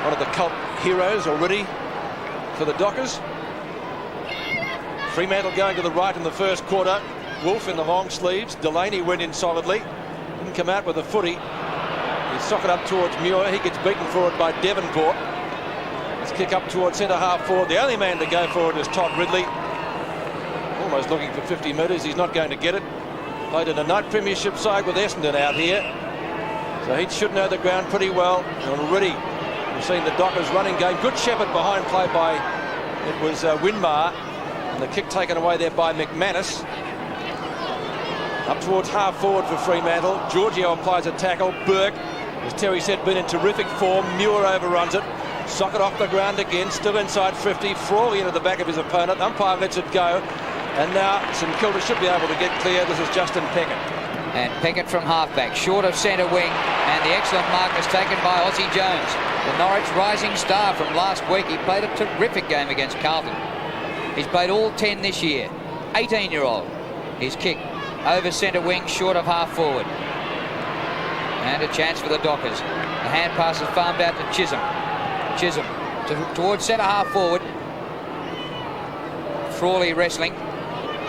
one of the cult heroes already for the Dockers. Fremantle going to the right in the first quarter. Wolf in the long sleeves. Delaney went in solidly. Didn't come out with a footy. He sock it up towards Muir. He gets beaten for it by Devonport. Let's kick up towards centre half forward. The only man to go for it is Todd Ridley. Almost looking for 50 metres. He's not going to get it. Played in a night premiership side with Essendon out here. So he should know the ground pretty well. And already we've seen the Dockers running game. Good shepherd behind play by, it was Winmar. And the kick taken away there by McManus. Up towards half forward for Fremantle. Giorgio applies a tackle. Burke, as Terry said, been in terrific form. Muir overruns it. Socket off the ground again. Still inside 50. Frawley into the back of his opponent. Umpire lets it go. And now St Kilda should be able to get clear. This is Justin Peckett. And Peckett from halfback, short of centre wing. And the excellent mark is taken by Aussie Jones, the Norwich rising star from last week. He played a terrific game against Carlton. He's played all 10 this year. 18-year-old. His kick over centre wing, short of half forward. And a chance for the Dockers. The hand pass is farmed out to Chisholm. Chisholm towards centre half forward. Frawley wrestling.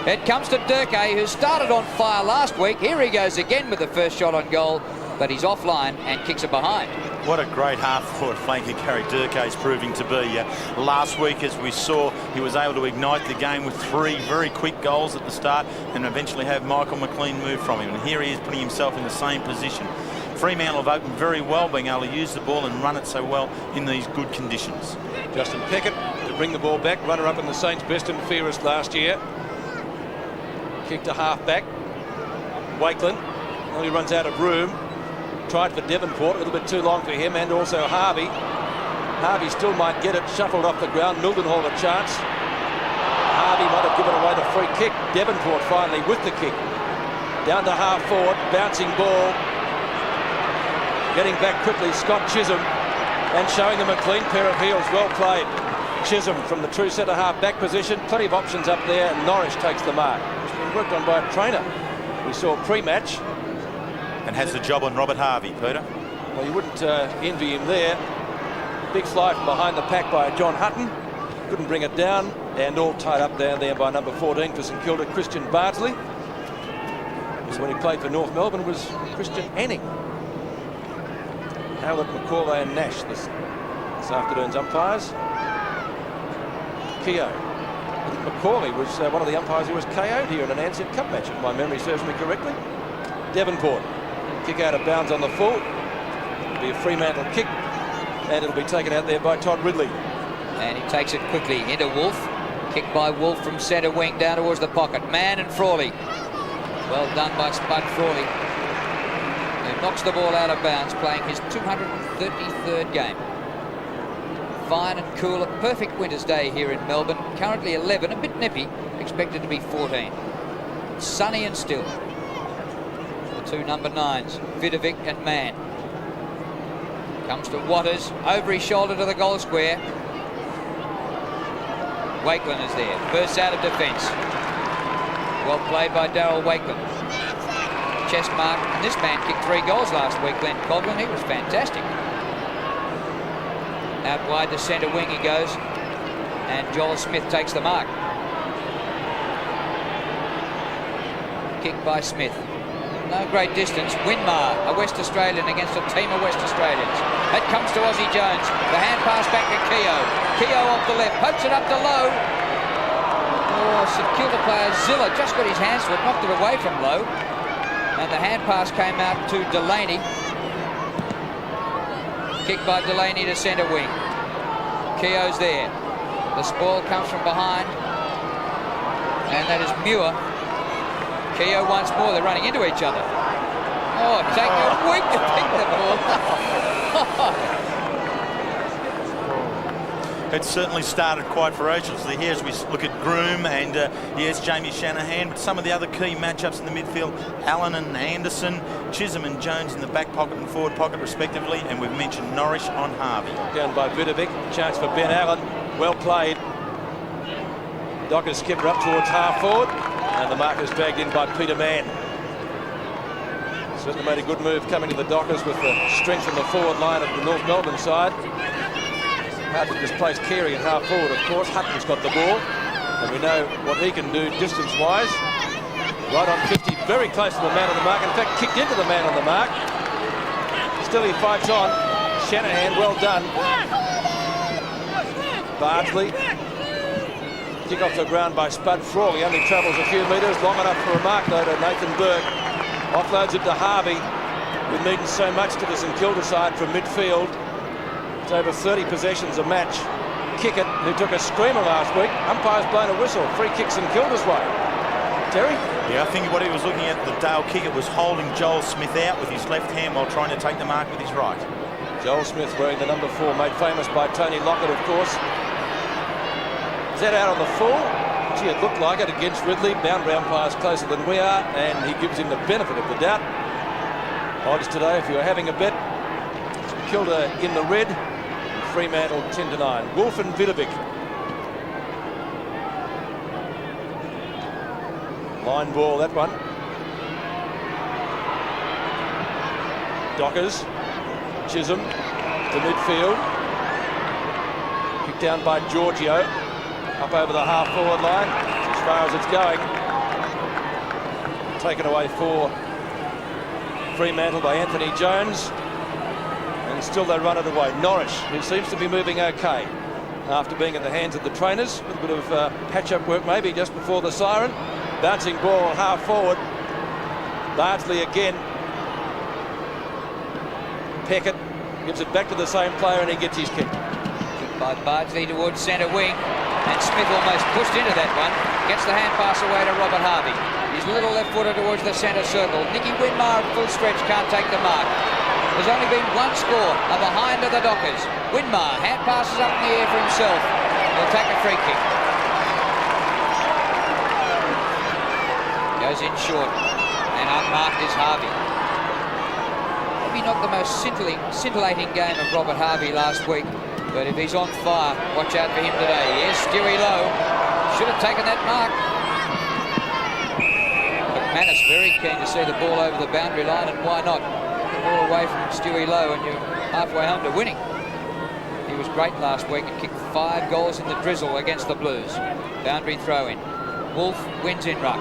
It comes to Durkay, who started on fire last week. Here he goes again with the first shot on goal, but he's offline and kicks it behind. What a great half-forward flanker carry Durkay's proving to be. Last week, as we saw, he was able to ignite the game with 3 very quick goals at the start and eventually have Michael McLean move from him. And here he is putting himself in the same position. Fremantle have opened very well, being able to use the ball and run it so well in these good conditions. Justin Peckett to bring the ball back, runner-up in the Saints' best and fairest last year. Kick to half-back. Wakeland only runs out of room. Tried for Devonport, a little bit too long for him, and also Harvey. Harvey still might get it, shuffled off the ground. Mildenhall a chance. Harvey might have given away the free kick. Devonport finally with the kick. Down to half forward, bouncing ball. Getting back quickly, Scott Chisholm, and showing them a clean pair of heels. Well played. Chisholm from the true centre half back position. Plenty of options up there, and Norwich takes the mark. It's been worked on by a trainer. We saw pre-match. And has the job on Robert Harvey, Peter. Well, you wouldn't envy him there. Big fly from behind the pack by John Hutton. Couldn't bring it down, and all tied up down there by number 14 for St Kilda, Christian Bardsley. This when he played for North Melbourne was Christian Anning. Howard, McCauley and Nash this afternoon's umpires. Keogh. I think McCauley was one of the umpires who was KO'd here in an Ansett Cup match, if my memory serves me correctly. Devonport. Kick out of bounds on the full. It'll be a Fremantle kick, and it'll be taken out there by Todd Ridley. And he takes it quickly into Wolf. Kick by Wolf from centre wing down towards the pocket. Mann and Frawley. Well done by Spud Frawley, who knocks the ball out of bounds, playing his 233rd game. Fine and cool, a perfect winter's day here in Melbourne. Currently 11, a bit nippy, expected to be 14. Sunny and still. The 2 number 9s, Vidovic and Mann. Comes to Waters, over his shoulder to the goal square. Wakeland is there, bursts out of defence. Well played by Darryl Wakeland. Chest mark, and this man kicked 3 goals last week, Glenn Coghlan. He was fantastic. Out wide to centre wing he goes, and Joel Smith takes the mark. Kick by Smith. No great distance. Winmar, a West Australian against a team of West Australians. That comes to Aussie Jones. The hand pass back to Keogh. Keogh off the left, pokes it up to Lowe. Oh, St Kilda player Zilla just got his hands to it, knocked it away from Lowe. And the hand pass came out to Delaney. Kick by Delaney to centre wing. Keogh's there. The spoil comes from behind. And that is Muir. Keogh once more, they're running into each other. Oh, taking a week to pick the ball. It certainly started quite ferociously here as we look at Groom and yes, Jamie Shanahan, but some of the other key matchups in the midfield, Allen and Anderson, Chisholm and Jones in the back pocket and forward pocket respectively, and we've mentioned Norwich on Harvey. Down by Vidovic, chance for Ben Allen, well played. Dockers skipper up towards half forward, and the mark is dragged in by Peter Mann. Certainly made a good move coming to the Dockers with the strength in the forward line of the North Melbourne side. Hard to displace Carey in half forward, of course. Hutton's got the ball, and we know what he can do distance-wise. Right on 50, very close to the man on the mark. In fact, kicked into the man on the mark. Still he fights on. Shanahan, well done. Bardsley. Kick off the ground by Spud Frawley. Only travels a few metres. Long enough for a mark, though, to Nathan Burke. Offloads it to Harvey. We've needed so much to the St Kilda side from midfield. It's over 30 possessions a match. Kickett, who took a screamer last week. Umpire's blown a whistle. Free kick St Kilda's way. Terry? Yeah, I think what he was looking at, the Dale Kickett, was holding Joel Smith out with his left hand while trying to take the mark with his right. Joel Smith wearing the number 4, made famous by Tony Lockett, of course. Is that out on the full? Gee, it looked like it against Ridley. Boundary umpire's closer than we are, and he gives him the benefit of the doubt. Odds today, if you're having a bet, Kilda in the red, Fremantle 10-9. Wolf and Vidovic. Line ball, that one. Dockers. Chisholm to midfield. Kicked down by Giorgio. Up over the half-forward line. As far as it's going. Taken away for Fremantle by Anthony Jones. And still they run it away. Norris, who seems to be moving okay after being in the hands of the trainers. With a bit of patch-up work maybe just before the siren. Bouncing ball half forward. Bardsley again. Peckett gives it back to the same player and he gets his kick. Kick by Bardsley towards centre wing. And Smith almost pushed into that one. Gets the hand pass away to Robert Harvey. He's a little left footer towards the centre circle. Nicky Winmar at full stretch can't take the mark. There's only been one score, a behind of the Dockers. Winmar hand passes up in the air for himself. He'll take a free kick. Goes in short, and unmarked is Harvey. Maybe not the most scintillating game of Robert Harvey last week, but if he's on fire, watch out for him today. Yes, Stewie Lowe should have taken that mark. McManus very keen to see the ball over the boundary line, and why not? The ball away from Stewie Lowe, and you're halfway home to winning. He was great last week and kicked 5 goals in the drizzle against the Blues. Boundary throw-in. Wolf wins in ruck.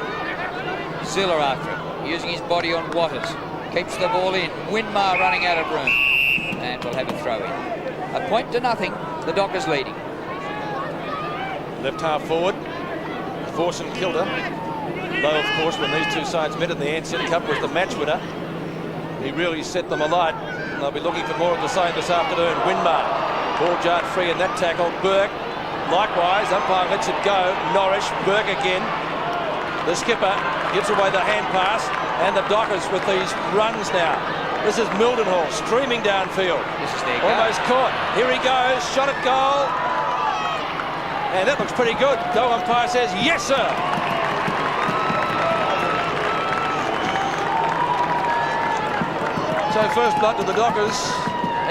Ziller after it, using his body on Waters. Keeps the ball in. Winmar running out of room. And we'll have a throw in. 1-0, the Dockers leading. Left half forward for St Kilda. Though, of course, when these two sides met in the Ansett Cup, was the match winner. He really set them alight. And they'll be looking for more of the same this afternoon. Winmar. Ball jarred free in that tackle. Burke. Likewise, umpire lets it go. Norris. Burke again. The skipper gives away the hand pass, and the Dockers with these runs now. This is Mildenhall streaming downfield. This is their almost caught. Here he goes, shot at goal. And that looks pretty good. Goal umpire says, yes, sir. So first blood to the Dockers,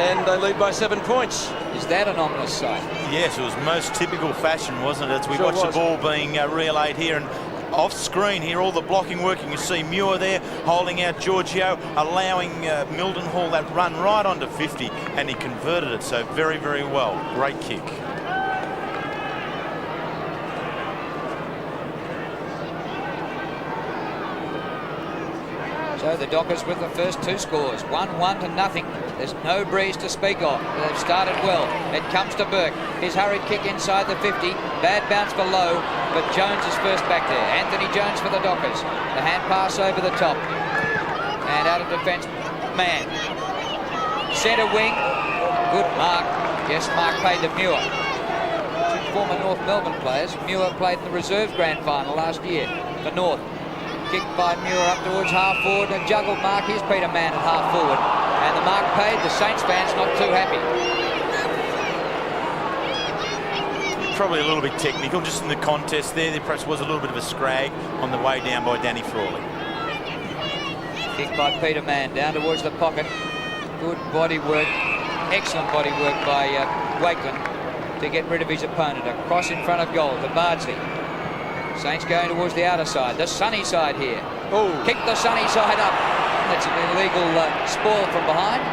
and they lead by 7 points. Is that an ominous sight? Yes, it was most typical fashion, wasn't it? As we watched the ball being relayed here, and off screen here, all the blocking working. You see Muir there holding out Giorgio, allowing Mildenhall that run right onto 50, and he converted it so very, very well. Great kick. So the Dockers with the first 2 scores, 1-1-0. There's no breeze to speak of. They've started well. It comes to Burke. His hurried kick inside the 50. Bad bounce for Lowe, but Jones is first back there. Anthony Jones for the Dockers. The hand pass over the top. And out of defence, man. Centre wing. Good mark. Yes, mark paid to Muir. 2 former North Melbourne players. Muir played in the reserves grand final last year for North. Kicked by Muir up towards half forward. A juggled mark. Here's Peter Mann at half forward. And the mark paid. The Saints fans not too happy. Probably a little bit technical just in the contest there. There perhaps was a little bit of a scrag on the way down by Danny Frawley. Kicked by Peter Mann down towards the pocket. Good body work. Excellent body work by Wakeland to get rid of his opponent. A cross in front of goal to Bardsley. Saints going towards the outer side, the sunny side here. Oh, kick the sunny side up. That's an illegal spoil from behind.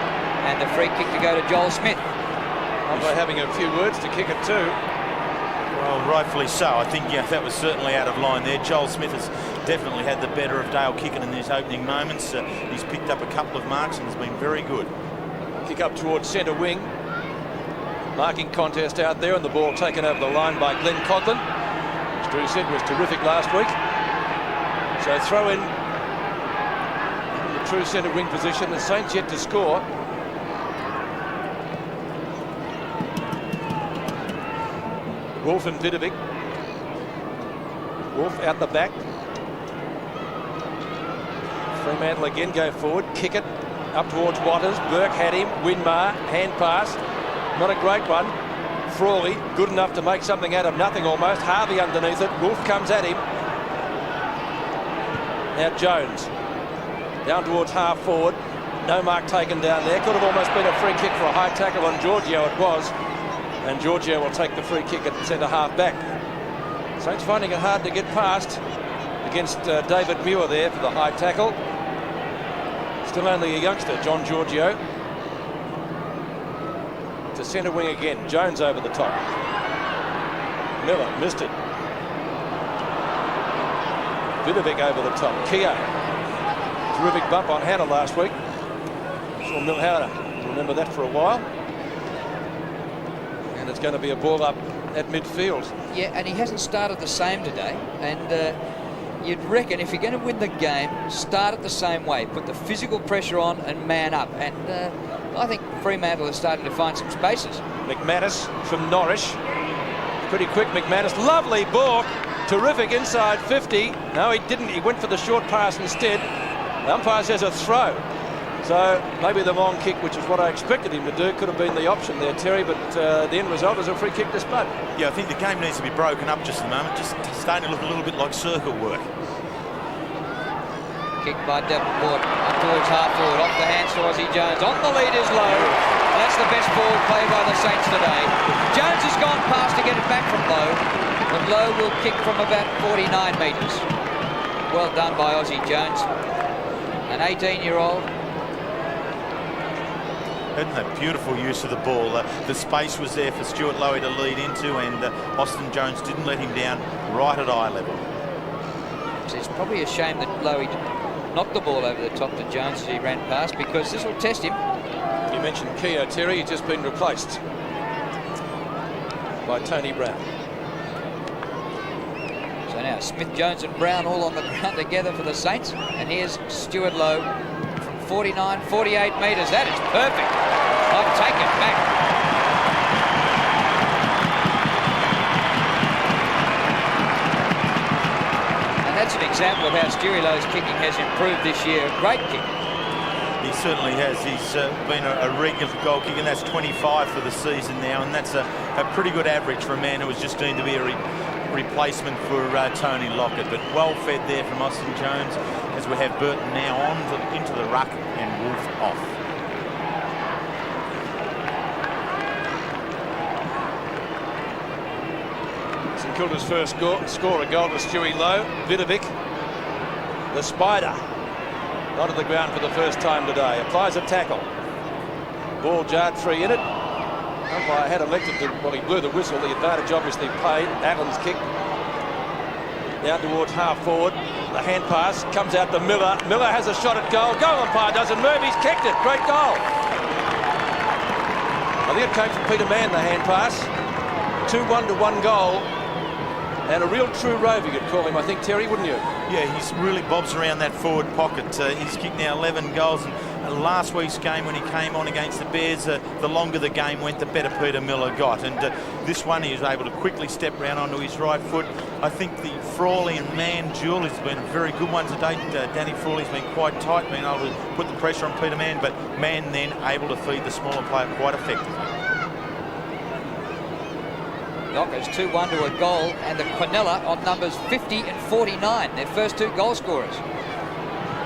And the free kick to go to Joel Smith. Umpire having a few words to kick it too. Well, rightfully so. I think, yeah, that was certainly out of line there. Joel Smith has definitely had the better of Dale Kicken in these opening moments. He's picked up a couple of marks and has been very good. Kick up towards centre wing. Marking contest out there, and the ball taken over the line by Glenn Coghlan. As Drew said, was terrific last week. So throw in the true centre wing position. The Saints yet to score. Wolf and Vidovic. Wolf out the back. Fremantle again go forward, kick it up towards Watters. Burke had him. Winmar, hand pass. Not a great one. Frawley, good enough to make something out of nothing almost. Harvey underneath it. Wolf comes at him. Now Jones. Down towards half forward. No mark taken down there. Could have almost been a free kick for a high tackle on Giorgio. It was. And Giorgio will take the free kick at centre half back. Saints finding it hard to get past against David Muir there for the high tackle. Still only a youngster, John Giorgio. To centre wing again. Jones over the top. Miller missed it. Vidovic over the top. Keogh. Terrific bump on Hannah last week. Saw Milhauer. Remember that for a while. And it's going to be a ball up at midfield. Yeah, and he hasn't started the same today. And you'd reckon if you're going to win the game, start it the same way. Put the physical pressure on and man up. And I think Fremantle is starting to find some spaces. McManus from Norwich. Pretty quick, McManus. Lovely ball. Terrific inside 50. No, he didn't. He went for the short pass instead. The umpire says a throw. So maybe the long kick, which is what I expected him to do, could have been the option there, Terry, but the end result is a free kick to Spud. Yeah, I think the game needs to be broken up just a moment, just starting to look a little bit like circuit work. Kick by Davenport up towards half forward, off the hands to Ozzie Jones. On the lead is Lowe. And that's the best forward play by the Saints today. Jones has gone past to get it back from Lowe, but Lowe will kick from about 49 metres. Well done by Ozzie Jones, an 18-year-old. Isn't that beautiful use of the ball? The space was there for Stuart Lowe to lead into, and Austin Jones didn't let him down right at eye level. So it's probably a shame that Lowe knocked the ball over the top to Jones as he ran past, because this will test him. You mentioned Keogh, Terry. He's just been replaced by Tony Brown. So now Smith, Jones and Brown all on the ground together for the Saints. And here's Stuart Lowe from 49, 48 metres. That is perfect. I'll take it back. And that's an example of how Stewie Lowe's kicking has improved this year. Great kick. He certainly has. He's been a regular goal kicker, and that's 25 for the season now, and that's a pretty good average for a man who was just deemed to be a replacement for Tony Lockett. But well fed there from Austin Jones, as we have Burton now on into the ruck and Wolf off. St Kilda's first score a goal to Stewie Lowe. Vidovic, the Spider, onto the ground for the first time today. Applies a tackle. Ball jarred free in it. Umpire had elected to, well, he blew the whistle. The advantage obviously paid. Allen's kick down towards half forward. The hand pass comes out to Miller. Miller has a shot at goal. Goal umpire doesn't move. He's kicked it. Great goal. I think it came from Peter Mann, the hand pass. 2-1 to 1 goal. And a real true rover, you'd call him, I think, Terry, wouldn't you? Yeah, he's really bobs around that forward pocket. He's kicked now 11 goals. And last week's game, when he came on against the Bears, the longer the game went, the better Peter Miller got. And this one, he was able to quickly step round onto his right foot. I think the Frawley and Mann duel has been a very good one to date. Danny Frawley's been quite tight, being able to put the pressure on Peter Mann, but Mann then able to feed the smaller player quite effectively. Knockers 2-1 to a goal, and the Quinella on numbers 50 and 49, their first two goal scorers.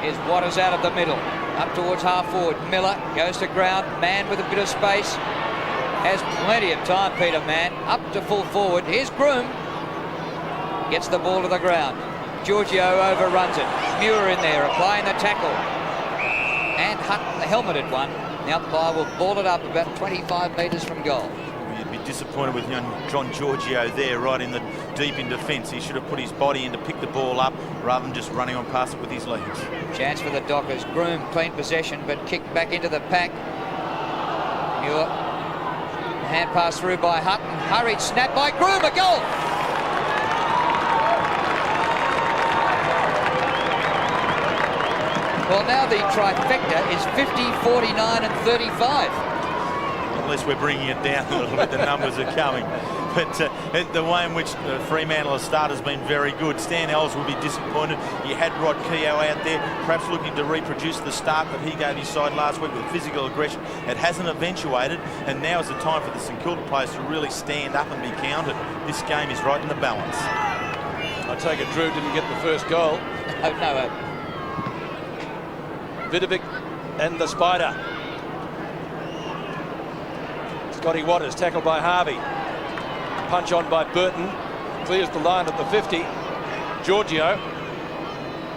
Here's Watters out of the middle, up towards half forward. Miller goes to ground. Mann with a bit of space, has plenty of time. Peter Mann up to full forward. Here's Groom, gets the ball to the ground. Giorgio overruns it. Muir in there applying the tackle, and Hutton, the helmeted one. The umpire will ball it up about 25 metres from goal. You'd be disappointed with young John Giorgio there, right in the deep in defence. He should have put his body in to pick the ball up rather than just running on past it with his legs. Chance for the Dockers. Groom clean possession, but kicked back into the pack. Muir. Hand pass through by Hutton. Hurried snap by Groom. A goal. Well, now the trifecta is 50, 49 and 35. Unless we're bringing it down a little bit, the numbers are coming. But the way in which Fremantle has started has been very good. Stan Ells will be disappointed. You had Rod Keogh out there, perhaps looking to reproduce the start that he gave his side last week with physical aggression. It hasn't eventuated, and now is the time for the St Kilda players to really stand up and be counted. This game is right in the balance. I take it Drew didn't get the first goal. No. Vidovic and the Spider. Scotty Waters tackled by Harvey. Punch on by Burton. Clears the line at the 50. Giorgio.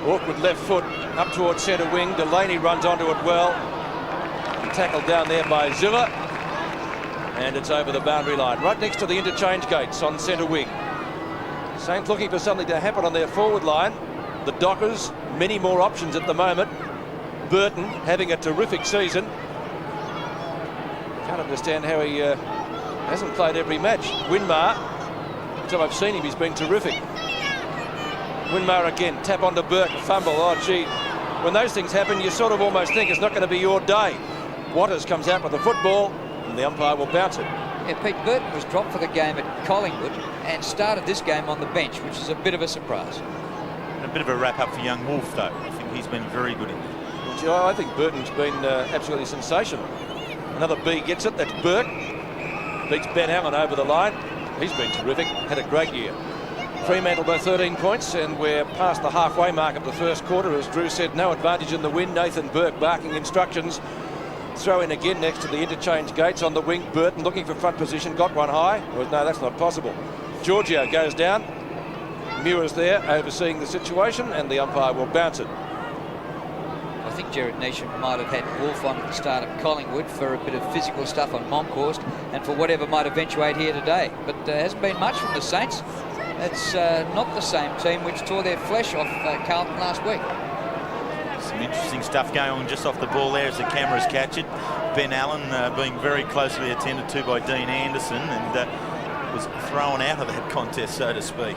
Awkward left foot up towards centre wing. Delaney runs onto it well. Tackled down there by Zilla. And it's over the boundary line. Right next to the interchange gates on centre wing. Saints looking for something to happen on their forward line. The Dockers, many more options at the moment. Burton having a terrific season. Can't understand how he hasn't played every match. Winmar, until I've seen him, he's been terrific. Winmar again, tap onto Burke, fumble. Oh, gee. When those things happen, you sort of almost think it's not going to be your day. Waters comes out with the football, and the umpire will bounce it. Yeah, Pete, Burton was dropped for the game at Collingwood and started this game on the bench, which is a bit of a surprise. And a bit of a wrap-up for young Wolf, though. I think he's been very good in there. Well, I think Burton's been absolutely sensational. Another B gets it, that's Burke. Beats Ben Allen over the line. He's been terrific, had a great year. Fremantle by 13 points, and we're past the halfway mark of the first quarter. As Drew said, no advantage in the win. Nathan Burke barking instructions. Throw in again next to the interchange gates on the wing. Burton looking for front position, got one high. Well, no, that's not possible. Giorgio goes down. Muir's there overseeing the situation, and the umpire will bounce it. I think Jared Neesham might have had Wolf on at the start of Collingwood for a bit of physical stuff on Monkhorst and for whatever might eventuate here today. But there hasn't been much from the Saints. It's not the same team which tore their flesh off Carlton last week. Some interesting stuff going on just off the ball there as the cameras catch it. Ben Allen being very closely attended to by Dean Anderson and was thrown out of that contest, so to speak.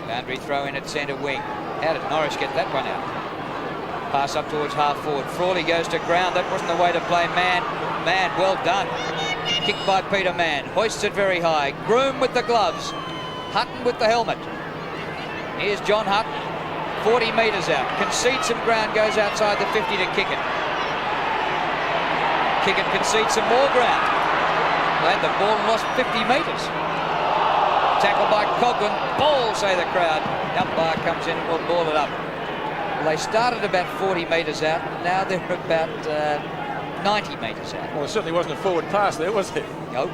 Boundary throw in at centre wing. How did Norris get that one out? Pass up towards half forward. Frawley goes to ground. That wasn't the way to play man. Man, well done. Kicked by Peter Mann. Hoists it very high. Groom with the gloves. Hutton with the helmet. Here's John Hutton. 40 metres out. Concedes some ground. Goes outside the 50 to kick it. Kick it concedes some more ground. Played the ball and lost 50 metres. Tackled by Coughlin. Ball, say the crowd. The umpire comes in and will ball it up. Well, they started about 40 metres out. Now they're about 90 metres out. Well, there certainly wasn't a forward pass there, was there? Nope.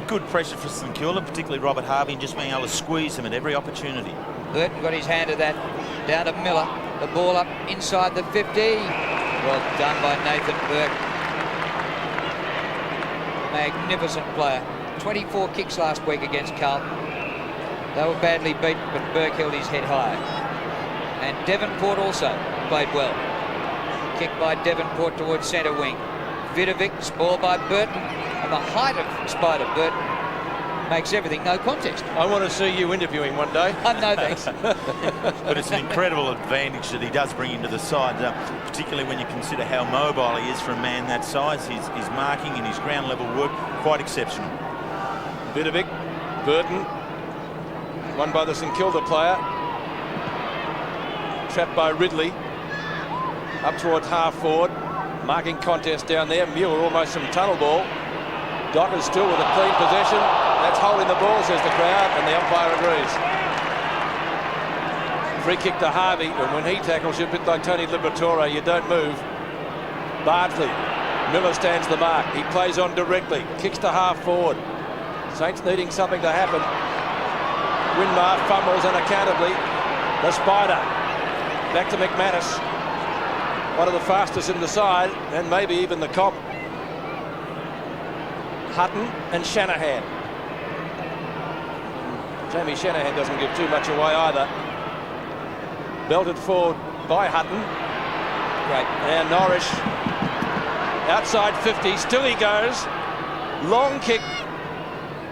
Good pressure for St Kilda, particularly Robert Harvey, and just being able to squeeze him at every opportunity. Burton got his hand to that. Down to Miller. The ball up inside the 50. Well done by Nathan Burke. Magnificent player. 24 kicks last week against Carlton. They were badly beaten, but Burke held his head high. And Devonport also played well. Kick by Devonport towards centre wing. Vidovic, spoiled by Burton. And the height of Spider Burton makes everything no contest. I want to see you interviewing one day. No thanks. But it's an incredible advantage that he does bring into the side, particularly when you consider how mobile he is for a man that size. His marking and his ground level work, quite exceptional. Vidovic, Burton, won by the St Kilda player. Trapped by Ridley. Up towards half forward. Marking contest down there. Muir almost some tunnel ball. Dockers still with a clean possession. That's holding the ball, says the crowd, and the umpire agrees. Free kick to Harvey, and when he tackles you, a bit like Tony Liberatore, you don't move. Bardsley. Miller stands the mark. He plays on directly. Kicks to half forward. Saints needing something to happen. Winmar fumbles unaccountably. The Spider. Back to McManus. One of the fastest in the side, and maybe even the cop. Hutton and Shanahan. Jamie Shanahan doesn't give too much away either. Belted forward by Hutton. Great. And Norris outside 50. Still he goes. Long kick.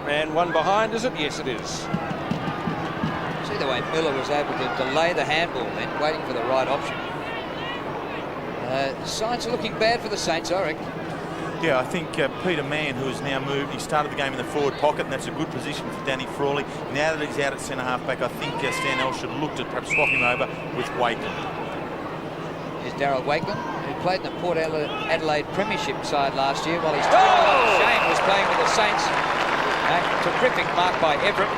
And one behind, is it? Yes, it is. See the way Miller was able to delay the handball then, waiting for the right option. Signs are looking bad for the Saints, I reckon. Yeah, I think Peter Mann, who has now moved, he started the game in the forward pocket, and that's a good position for Danny Frawley. Now that he's out at centre half-back, I think Stanell should look to perhaps swap him over with Wakeland. Here's Darryl Wakeland, who played in the Port Adelaide Premiership side last year while he's Shane was playing with the Saints. A terrific mark by Everett.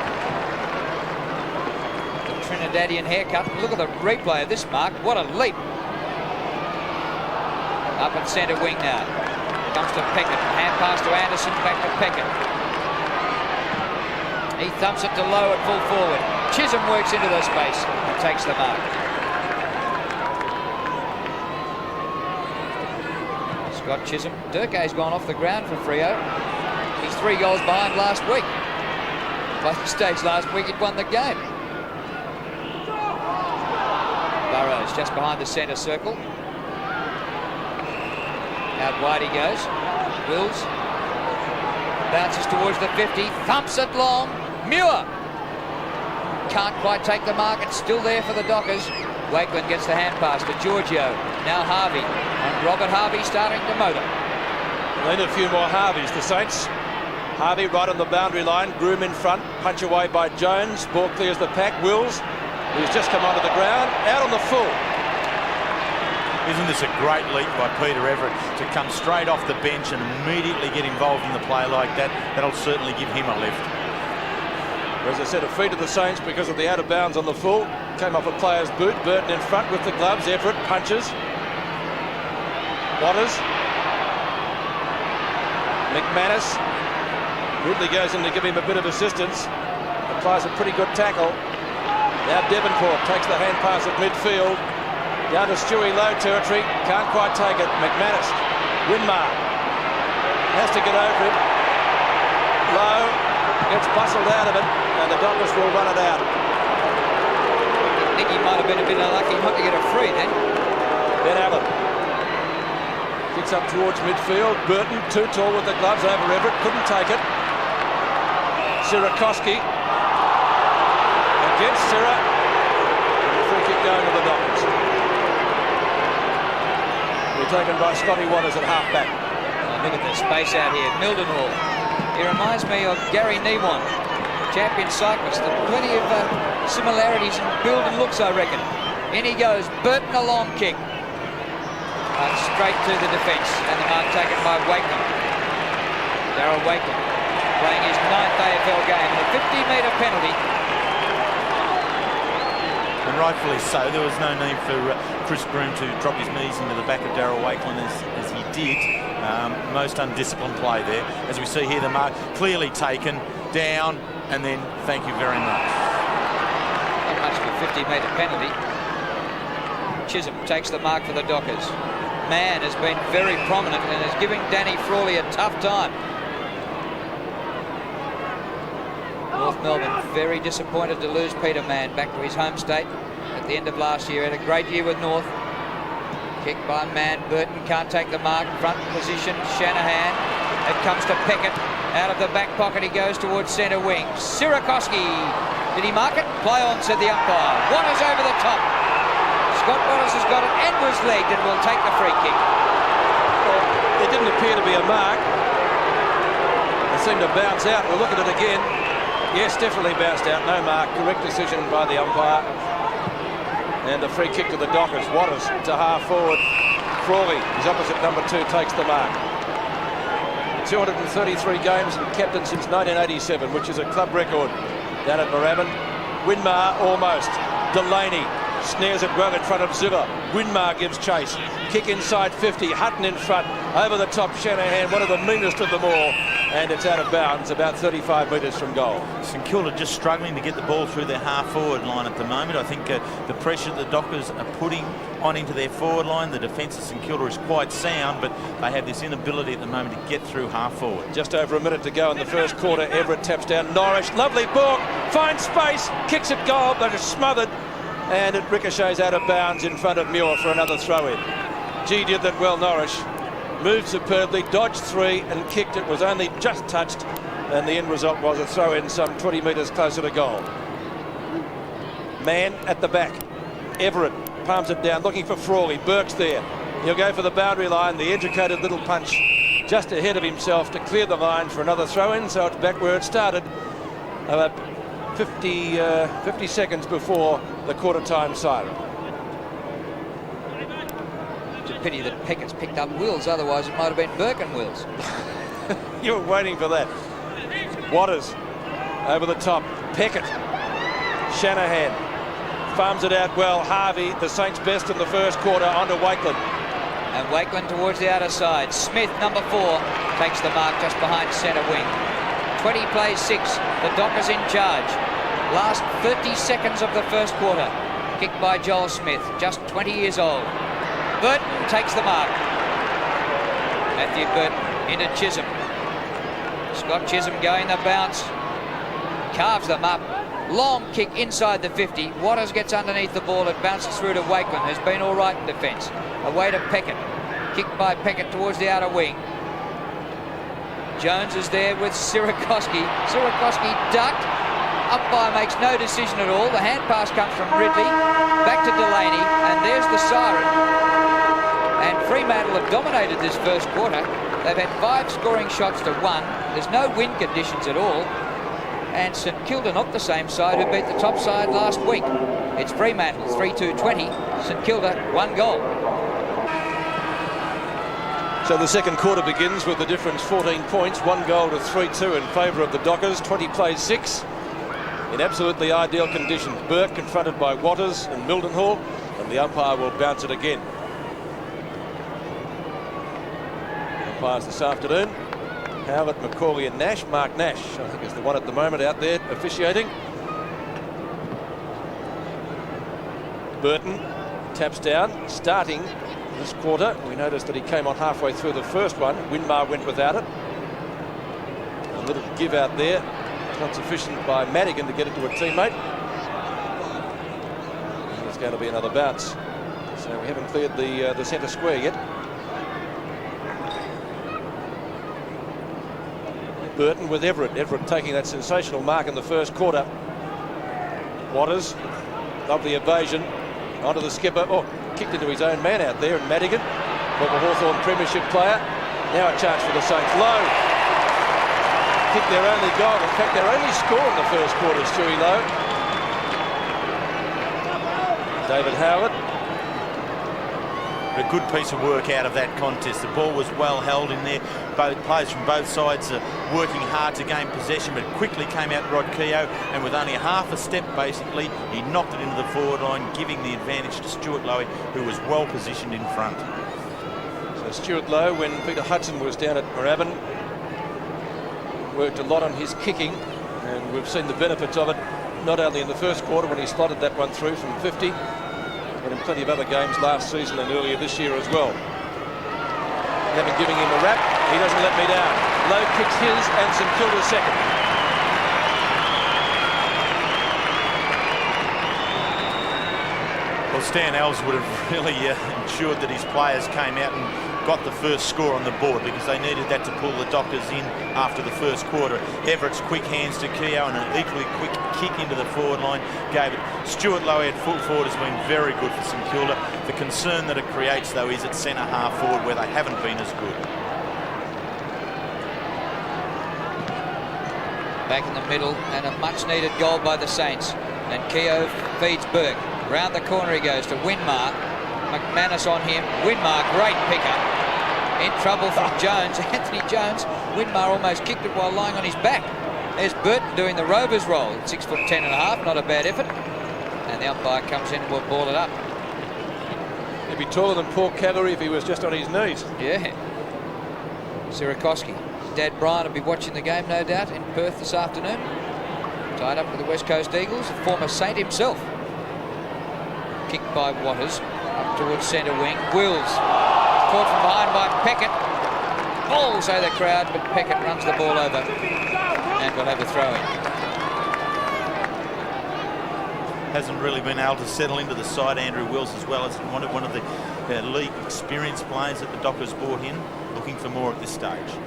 The Trinidadian haircut. Look at the replay of this mark. What a leap. Up at centre wing now. Comes to Peckett. Hand pass to Anderson. Back to Peckett. He thumps it to Lowe at full forward. Chisholm works into the space and takes the mark. Scott Chisholm. Durkay's gone off the ground for Freo. He's 3 goals behind last week. By the stage last week, he'd won the game. Burrows just behind the centre circle. Out wide he goes. Wills bounces towards the 50. Thumps it long. Muir can't quite take the mark. It's still there for the Dockers. Wakeland gets the hand pass to Giorgio. Now Harvey. And Robert Harvey starting to motor. They need a few more Harveys, the Saints. Harvey right on the boundary line. Groom in front. Punch away by Jones. Ball clears the pack. Wills, who's just come onto the ground. Out on the full. Isn't this a great leap by Peter Everett to come straight off the bench and immediately get involved in the play like that? That'll certainly give him a lift. As I said, a feed to the Saints because of the out of bounds on the full. Came off a player's boot. Burton in front with the gloves. Everett punches. Waters. McManus. Ridley goes in to give him a bit of assistance. Applies a pretty good tackle. Now Devonport takes the hand pass at midfield. Down to Stewie, low territory. Can't quite take it. McManus. Winmar. Has to get over it. Low. Gets bustled out of it. And the Dockers will run it out. I think he might have been a bit unlucky not to get a free then. Ben Allen. Kicks up towards midfield. Burton, too tall with the gloves over Everett. Couldn't take it. Sirakoski. Against Sira. And the free kick going to the Dockers. Taken by Scotty Waters at half-back. Oh, look at the space out here. Mildenhall. He reminds me of Gary Newon, champion cyclist. Plenty of similarities in build and looks, I reckon. In he goes. Burton a long kick. Straight to the defence. And the mark taken by Wakeland. Darryl Wakeland playing his 9th AFL game. A 50-metre penalty. And rightfully so. There was no need for Chris Groom to drop his knees into the back of Darryl Wakeland as he did. Most undisciplined play there. As we see here, the mark clearly taken down, and then thank you very much. Not much of a 50-metre penalty. Chisholm takes the mark for the Dockers. Mann has been very prominent and is giving Danny Frawley a tough time. North Melbourne very disappointed to lose Peter Mann back to his home state at the end of last year. Had a great year with North. Kick by Mann. Burton can't take the mark. Front position. Shanahan. It comes to Peckett. Out of the back pocket he goes towards centre wing. Sirakoski. Did he mark it? Play on, said the umpire. Waters over the top. Scott Waters has got it and was legged and will take the free kick. Well, there didn't appear to be a mark. It seemed to bounce out. We'll look at it again. Yes, definitely bounced out. No mark. Correct decision by the umpire. And a free kick to the Dockers. Waters to half forward. Frawley, his opposite number 2, takes the mark. 233 games and captain since 1987, which is a club record down at Moorabbin. Winmar almost. Delaney Snares it well in front of Ziver. Winmar gives chase. Kick inside 50. Hutton in front. Over the top, Shanahan, one of the meanest of them all. And it's out of bounds, about 35 metres from goal. St Kilda just struggling to get the ball through their half-forward line at the moment. I think the pressure the Dockers are putting on into their forward line, the defence of St Kilda is quite sound, but they have this inability at the moment to get through half-forward. Just over a minute to go in the first quarter. Everett taps down Norris. Lovely ball. Finds space. Kicks it goal, but it's smothered. And it ricochets out of bounds in front of Muir for another throw-in. Gee, did that well, Norris. Moved superbly, dodged three and kicked it. Was only just touched, and the end result was a throw-in some 20 metres closer to goal. Man at the back. Everett palms it down, looking for Frawley. Burke's there. He'll go for the boundary line. The educated little punch just ahead of himself to clear the line for another throw-in, so it's back where it started. About 50 seconds before the quarter-time siren. It's a pity that Peckett's picked up Wills, otherwise it might have been Burke and Wills. You were waiting for that. Waters over the top. Peckett. Shanahan farms it out well. Harvey, the Saints' best in the first quarter, onto Wakeland. And Wakeland towards the outer side. Smith, number 4, takes the mark just behind centre wing. 20 plays 6. The Dockers in charge. Last 30 seconds of the first quarter. Kicked by Joel Smith, just 20 years old. Burton takes the mark. Matthew Burton into Chisholm. Scott Chisholm going the bounce. Carves them up. Long kick inside the 50. Waters gets underneath the ball. It bounces through to Wakeland, who's been all right in defence. Away to Peckett. Kicked by Peckett towards the outer wing. Jones is there with Sirakoski. Sirakoski ducked. Umpire makes no decision at all. The hand pass comes from Ridley. Back to Delaney. And there's the siren. And Fremantle have dominated this first quarter. They've had 5 scoring shots to 1. There's no wind conditions at all. And St Kilda not the same side who beat the top side last week. It's Fremantle 3-2-20. St Kilda 1 goal. So the second quarter begins with the difference 14 points, 1 goal to 3-2 in favour of the Dockers. 20 plays 6 in absolutely ideal conditions. Burke confronted by Waters and Mildenhall, and the umpire will bounce it again. Umpires this afternoon: Howard, McCauley and Nash. Mark Nash, I think, is the one at the moment out there officiating. Burton taps down, starting this quarter. We noticed that he came on halfway through the first one. Winmar went without it. A little give out there. Not sufficient by Madigan to get it to a teammate. And there's going to be another bounce. So we haven't cleared the centre square yet. Burton with Everett. Everett taking that sensational mark in the first quarter. Waters, lovely evasion. Onto the skipper. Oh, kicked into his own man out there, and Madigan, former Hawthorn premiership player. Now a chance for the Saints. Lowe kicked their only goal. In fact, their only score in the first quarter, Stewie Lowe. David Howard. A good piece of work out of that contest. The ball was well held in there. Both players from both sides are working hard to gain possession, but quickly came out Rod Keogh, and with only half a step basically, he knocked it into the forward line, giving the advantage to Stuart Lowe, who was well positioned in front. So Stuart Lowe, when Peter Hudson was down at Moorabbin, worked a lot on his kicking, and we've seen the benefits of it, not only in the first quarter when he slotted that one through from 50, but in plenty of other games last season and earlier this year as well. Having given him a rap, he doesn't let me down. Lowe kicks his and St Kilda's second. Well, Stan Alves would have really ensured that his players came out and got the first score on the board, because they needed that to pull the Dockers in after the first quarter. Everett's quick hands to Keogh and an equally quick kick into the forward line gave it. Stuart Lowe at full forward has been very good for St Kilda. The concern that it creates, though, is at centre half forward, where they haven't been as good. Back in the middle, and a much needed goal by the Saints. And Keogh feeds Burke. Round the corner he goes to Winmar. McManus on him. Winmar, great picker. In trouble from Jones. Anthony Jones. Winmar almost kicked it while lying on his back. There's Burton doing the Rovers roll. 6'10.5", not a bad effort. And the umpire comes in and will ball it up. He'd be taller than Paul Callery if he was just on his knees. Yeah. Sierakowski. Dad Brian will be watching the game, no doubt, in Perth this afternoon. Tied up with the West Coast Eagles, a former Saint himself. Kicked by Waters, up towards centre wing. Wills, caught from behind by Peckett. Oh, say the crowd, but Peckett runs the ball over. And we'll have a throw-in. Hasn't really been able to settle into the side. Andrew Wills, as well as one of the league experienced players that the Dockers brought in, looking for more at this stage.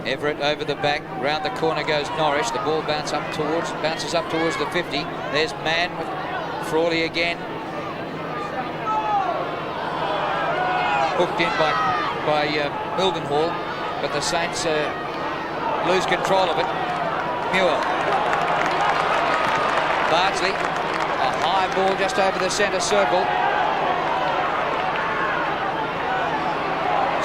Everett over the back, round the corner goes Norris. The ball bounces up towards the 50. There's Mann with Frawley again. Hooked in by Mildenhall, but the Saints lose control of it. Muir. Bardsley. A high ball just over the centre circle.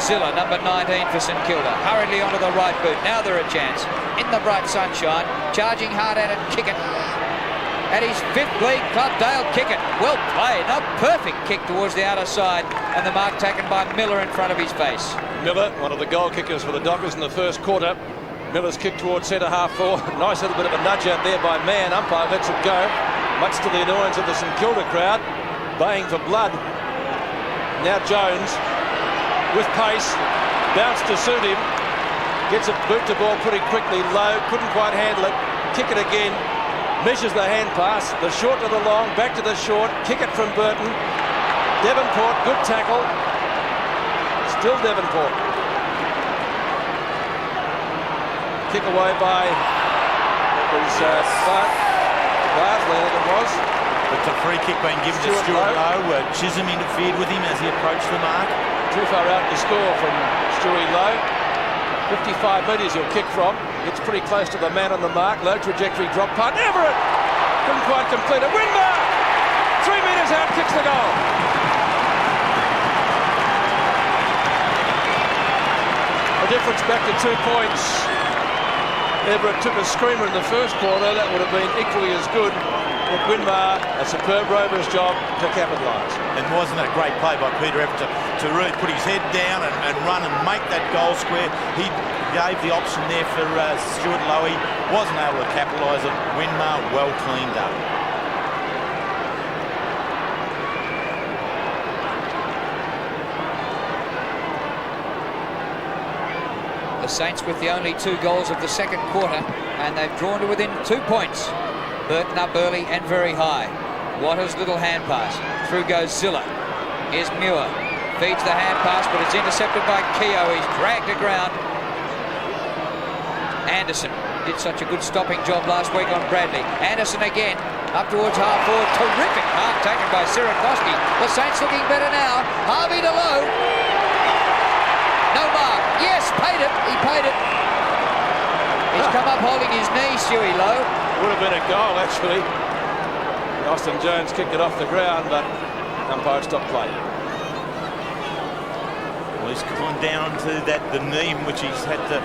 Zilla, number 19 for St Kilda, hurriedly onto the right boot. Now they're a chance. In the bright sunshine, charging hard at it, Kickett. At his 5th league club, Dale Kickett. Well played, a perfect kick towards the outer side, and the mark taken by Miller in front of his face. Miller, one of the goal kickers for the Dockers in the first quarter. Miller's kick towards centre half forward. Nice little bit of a nudge out there by Mann. Umpire lets it go, much to the annoyance of the St Kilda crowd, baying for blood. Now Jones, with pace, bounced to suit him, gets a boot to ball pretty quickly, low, couldn't quite handle it, kick it again, measures the hand pass, the short to the long, back to the short, kick it from Burton. Devonport, good tackle, still Devonport. Kick away by, it was Bardsley, I think it was. It's a free kick being given to Stuart Lowe. Chisholm interfered with him as he approached the mark. Too far out to score from Stewie Lowe. 55 metres he'll kick from. It's pretty close to the man on the mark. Low trajectory drop punt. Everett couldn't quite complete it. Winmar! 3 metres out, kicks the goal. The difference back to 2 points. Everett took a screamer in the first quarter. That would have been equally as good. But Winmar, a superb rover's job to capitalise. And wasn't it a great play by Peter Everett to really put his head down and run and make that goal square? He gave the option there for Stuart Lowe. Wasn't able to capitalise it. Winmar well cleaned up. The Saints with the only 2 goals of the second quarter, and they've drawn to within 2 points. Burton up early and very high. Waters' little hand pass. Through goes Zilla. Here's Muir. Feeds the hand pass, but it's intercepted by Keogh. He's dragged to ground. Anderson did such a good stopping job last week on Bradley. Anderson again, up towards half forward. Terrific mark taken by Sierakowski. The Saints looking better now. Harvey to Lowe. No mark. Yes, paid it. He paid it. He's come up holding his knee, Stewie Lowe. Would have been a goal, actually. Austin Jones kicked it off the ground, but umpire stopped play. Well, he's gone down to the knee in which he's had the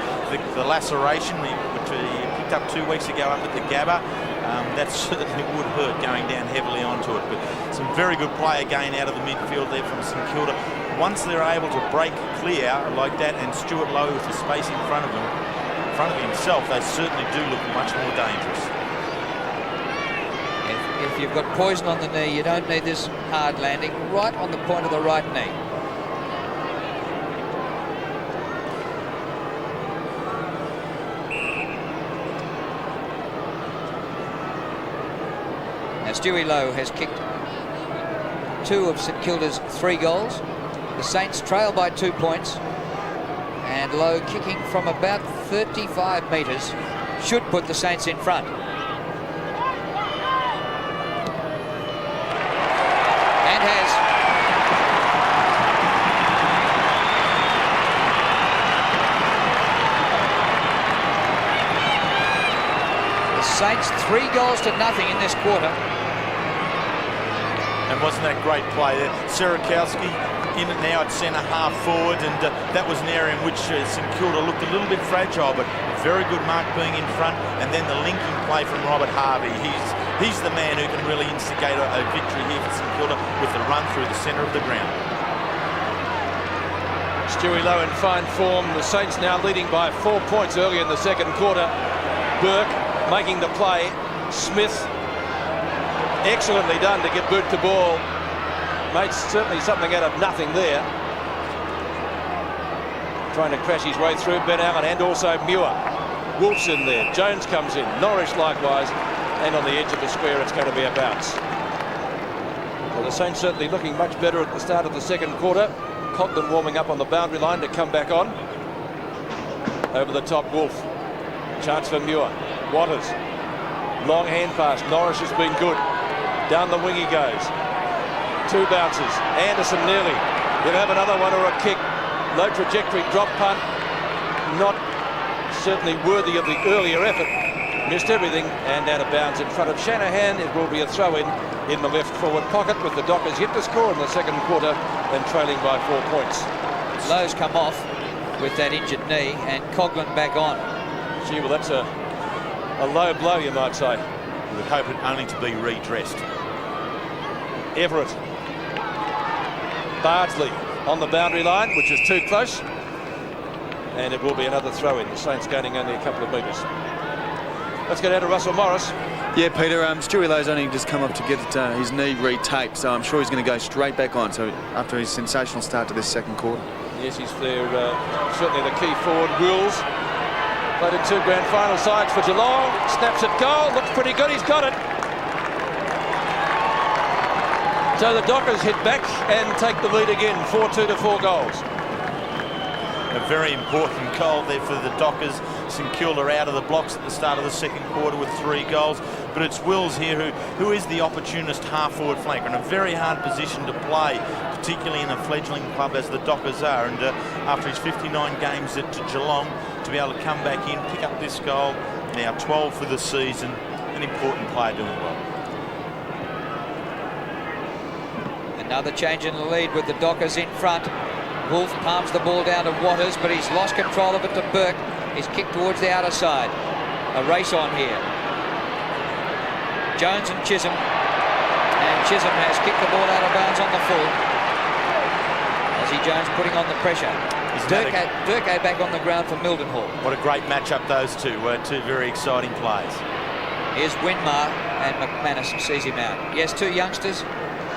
laceration, which he picked up 2 weeks ago up at the Gabba. That certainly would hurt going down heavily onto it. But some very good play again out of the midfield there from St Kilda. Once they're able to break clear like that, and Stuart Lowe with the space in front of himself, they certainly do look much more dangerous. If you've got poison on the knee, you don't need this hard landing. Right on the point of the right knee. Now Stewie Lowe has kicked 2 of St Kilda's 3 goals. The Saints trail by 2 points. And Lowe kicking from about 35 metres should put the Saints in front. And has. The Saints 3 goals to nothing in this quarter. And wasn't that great play there? Sierakowski in it now at centre half forward, and that was an area in which St Kilda looked a little bit fragile, but very good mark being in front, and then the linking play from Robert Harvey. He's He's the man who can really instigate a victory here for St Kilda with the run through the centre of the ground. Stewie Lowe in fine form. The Saints now leading by 4 points early in the second quarter. Burke making the play. Smith, excellently done to get boot to ball. Made certainly something out of nothing there. Trying to crash his way through Ben Allen and also Muir. Wolf's in there. Jones comes in. Norris likewise. And on the edge of the square, it's going to be a bounce. Well, the Saints certainly looking much better at the start of the second quarter. Coglan warming up on the boundary line to come back on. Over the top, Wolf. Chance for Muir. Waters. Long hand pass. Norris has been good. Down the wing he goes. 2 bounces. Anderson nearly. He'll have another one or a kick. Low trajectory drop punt. Not certainly worthy of the earlier effort. Missed everything and out of bounds in front of Shanahan. It will be a throw in the left forward pocket with the Dockers yet to score in the second quarter and trailing by 4 points. Lowe's come off with that injured knee and Coglan back on. Gee, well, that's a low blow, you might say. We would hope it only to be redressed. Everett. Bardsley on the boundary line, which is too close. And it will be another throw in. The Saints gaining only a couple of metres. Let's get out to Russell Morris. Yeah, Peter, Stewie Lowe's only just come up to get his knee retaped, so I'm sure he's going to go straight back on. So after his sensational start to this second quarter. Yes, he's there, certainly the key forward. Wills played in 2 grand final sides for Geelong. Snaps at goal. Looks pretty good. He's got it. So the Dockers hit back and take the lead again. 4-2 to 4 goals. A very important goal there for the Dockers. St Kilda out of the blocks at the start of the second quarter with 3 goals. But it's Wills here who is the opportunist half-forward flanker in a very hard position to play, particularly in a fledgling club as the Dockers are. And after his 59 games at Geelong, to be able to come back in, pick up this goal, now 12 for the season, an important player doing well. Another change in the lead with the Dockers in front. Wolf palms the ball down to Waters, but he's lost control of it to Burke. He's kicked towards the outer side. A race on here. Jones and Chisholm. And Chisholm has kicked the ball out of bounds on the full. Ozzie Jones putting on the pressure. Durkay back on the ground for Mildenhall. What a great matchup those two. Two very exciting players. Here's Winmar and McManus sees him out. Yes, 2 youngsters.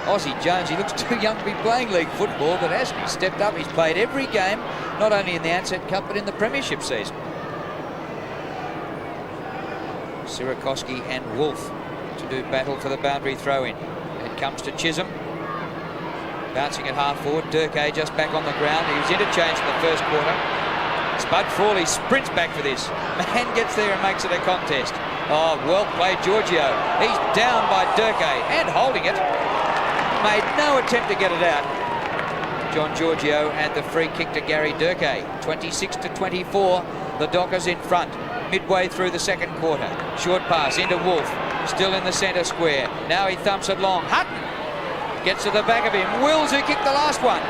Ozzie Jones, he looks too young to be playing league football, but hasn't he stepped up? He's played every game, not only in the Ansett Cup, but in the Premiership season. Sirakoski and Wolf to do battle for the boundary throw-in. It comes to Chisholm. Bouncing at half-forward. Durkay just back on the ground. He was interchanged in the first quarter. Spud Frawley sprints back for this. Man gets there and makes it a contest. Oh, well played, Giorgio. He's down by Durkay and holding it. Made no attempt to get it out. John Giorgio and the free kick to Gary Durkay. 26-24. The Dockers in front. Midway through the second quarter. Short pass into Wolf. Still in the centre square. Now he thumps it long. Hutton gets to the back of him. Wills, who kicked the last one.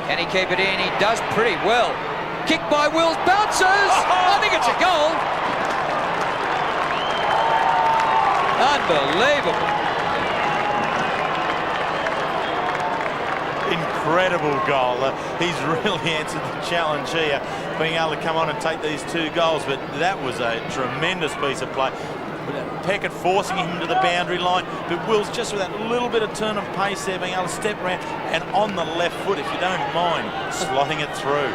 Can he keep it in? He does pretty well. Kick by Wills. Bounces. I think it's a goal. Unbelievable. Incredible goal. He's really answered the challenge here, being able to come on and take these 2 goals. But that was a tremendous piece of play. Peckett forcing him to the boundary line, but Wills just with that little bit of turn of pace there, being able to step around and on the left foot, if you don't mind, slotting it through.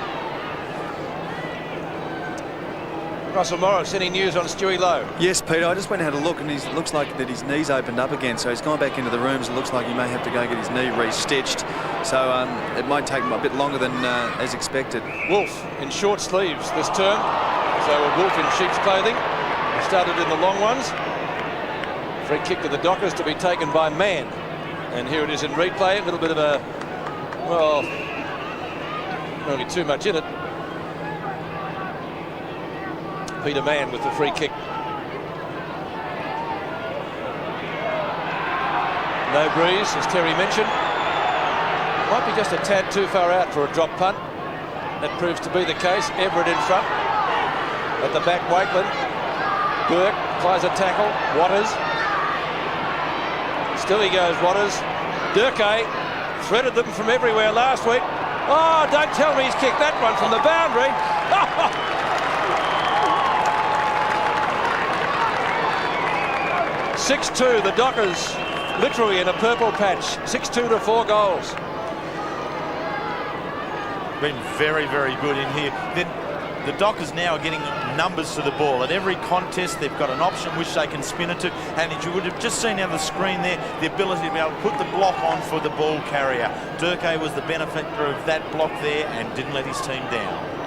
Russell Morris, any news on Stewie Lowe? Yes, Peter, I just went and had a look, and it looks like that his knee's opened up again, so he's gone back into the rooms. It looks like he may have to go get his knee re-stitched, so it might take him a bit longer than as expected. Wolf in short sleeves this term, so a Wolf in sheep's clothing. He started in the long ones. Free kick to the Dockers to be taken by Mann, and here it is in replay. A little bit of a, well, not really too much in it. Peter Mann with the free kick. No breeze, as Terry mentioned. Might be just a tad too far out for a drop punt. That proves to be the case. Everett in front. At the back, Wakeland. Burke applies a tackle. Waters. Still he goes, Waters. Durkay threaded them from everywhere last week. Oh, don't tell me he's kicked that one from the boundary. 6-2, the Dockers literally in a purple patch. 6-2 to 4 goals. Been very, very good in here. Then the Dockers now are getting numbers to the ball. At every contest, they've got an option which they can spin it to. And you would have just seen on the screen there, the ability to be able to put the block on for the ball carrier. Durkay was the benefactor of that block there and didn't let his team down.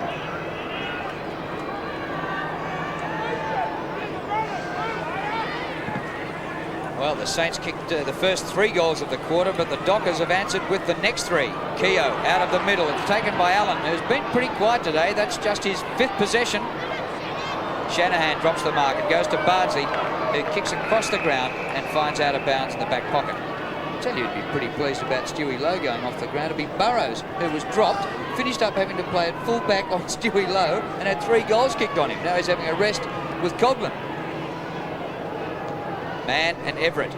Well, the Saints kicked the first 3 goals of the quarter, but the Dockers have answered with the next 3. Keogh out of the middle. It's taken by Allen, who's been pretty quiet today. That's just his 5th possession. Shanahan drops the mark and goes to Bardsley, who kicks across the ground and finds out of bounds in the back pocket. I tell you, you'd be pretty pleased about Stewie Lowe going off the ground. It'd be Burrows, who was dropped, finished up having to play at full back on Stewie Lowe and had 3 goals kicked on him. Now he's having a rest with Coghlan. Mann and Everett.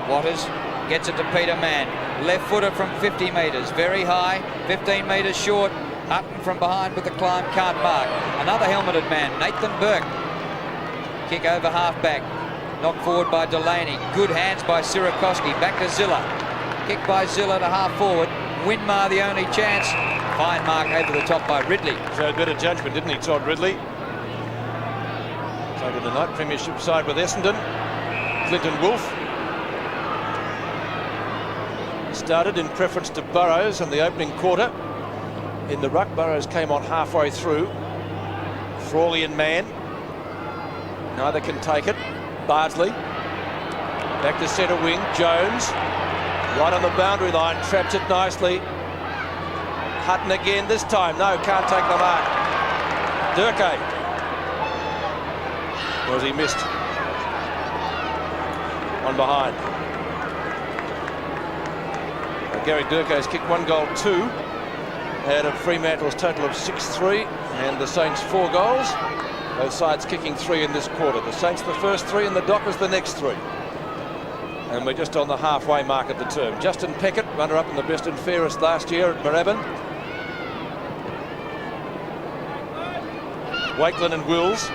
Waters gets it to Peter Mann. Left footer from 50 metres. Very high. 15 metres short. Hutton from behind with the climb. Can't mark. Another helmeted man. Nathan Burke. Kick over half back. Knocked forward by Delaney. Good hands by Sirakoski. Back to Zilla. Kick by Zilla to half forward. Winmar the only chance. Fine mark over the top by Ridley. Showed a bit of judgment, didn't he, Todd Ridley? Played in the night premiership side with Essendon. Clinton Wolfe started in preference to Burrows in the opening quarter. In the ruck, Burrows came on halfway through. Frawley and Mann. Neither can take it. Bardsley. Back to centre wing. Jones. Right on the boundary line. Traps it nicely. Hutton again this time. No, can't take the mark. Durkay. Was he missed? On behind. Gary Durkay's kicked 1 goal, 2 out of Fremantle's total of 6-3, and the Saints 4 goals. Both sides kicking 3 in this quarter. The Saints the first 3 and the Dockers the next 3. And we're just on the halfway mark of the term. Justin Peckett, runner-up in the best and fairest last year at Moorabbin. Wakelin and Wills.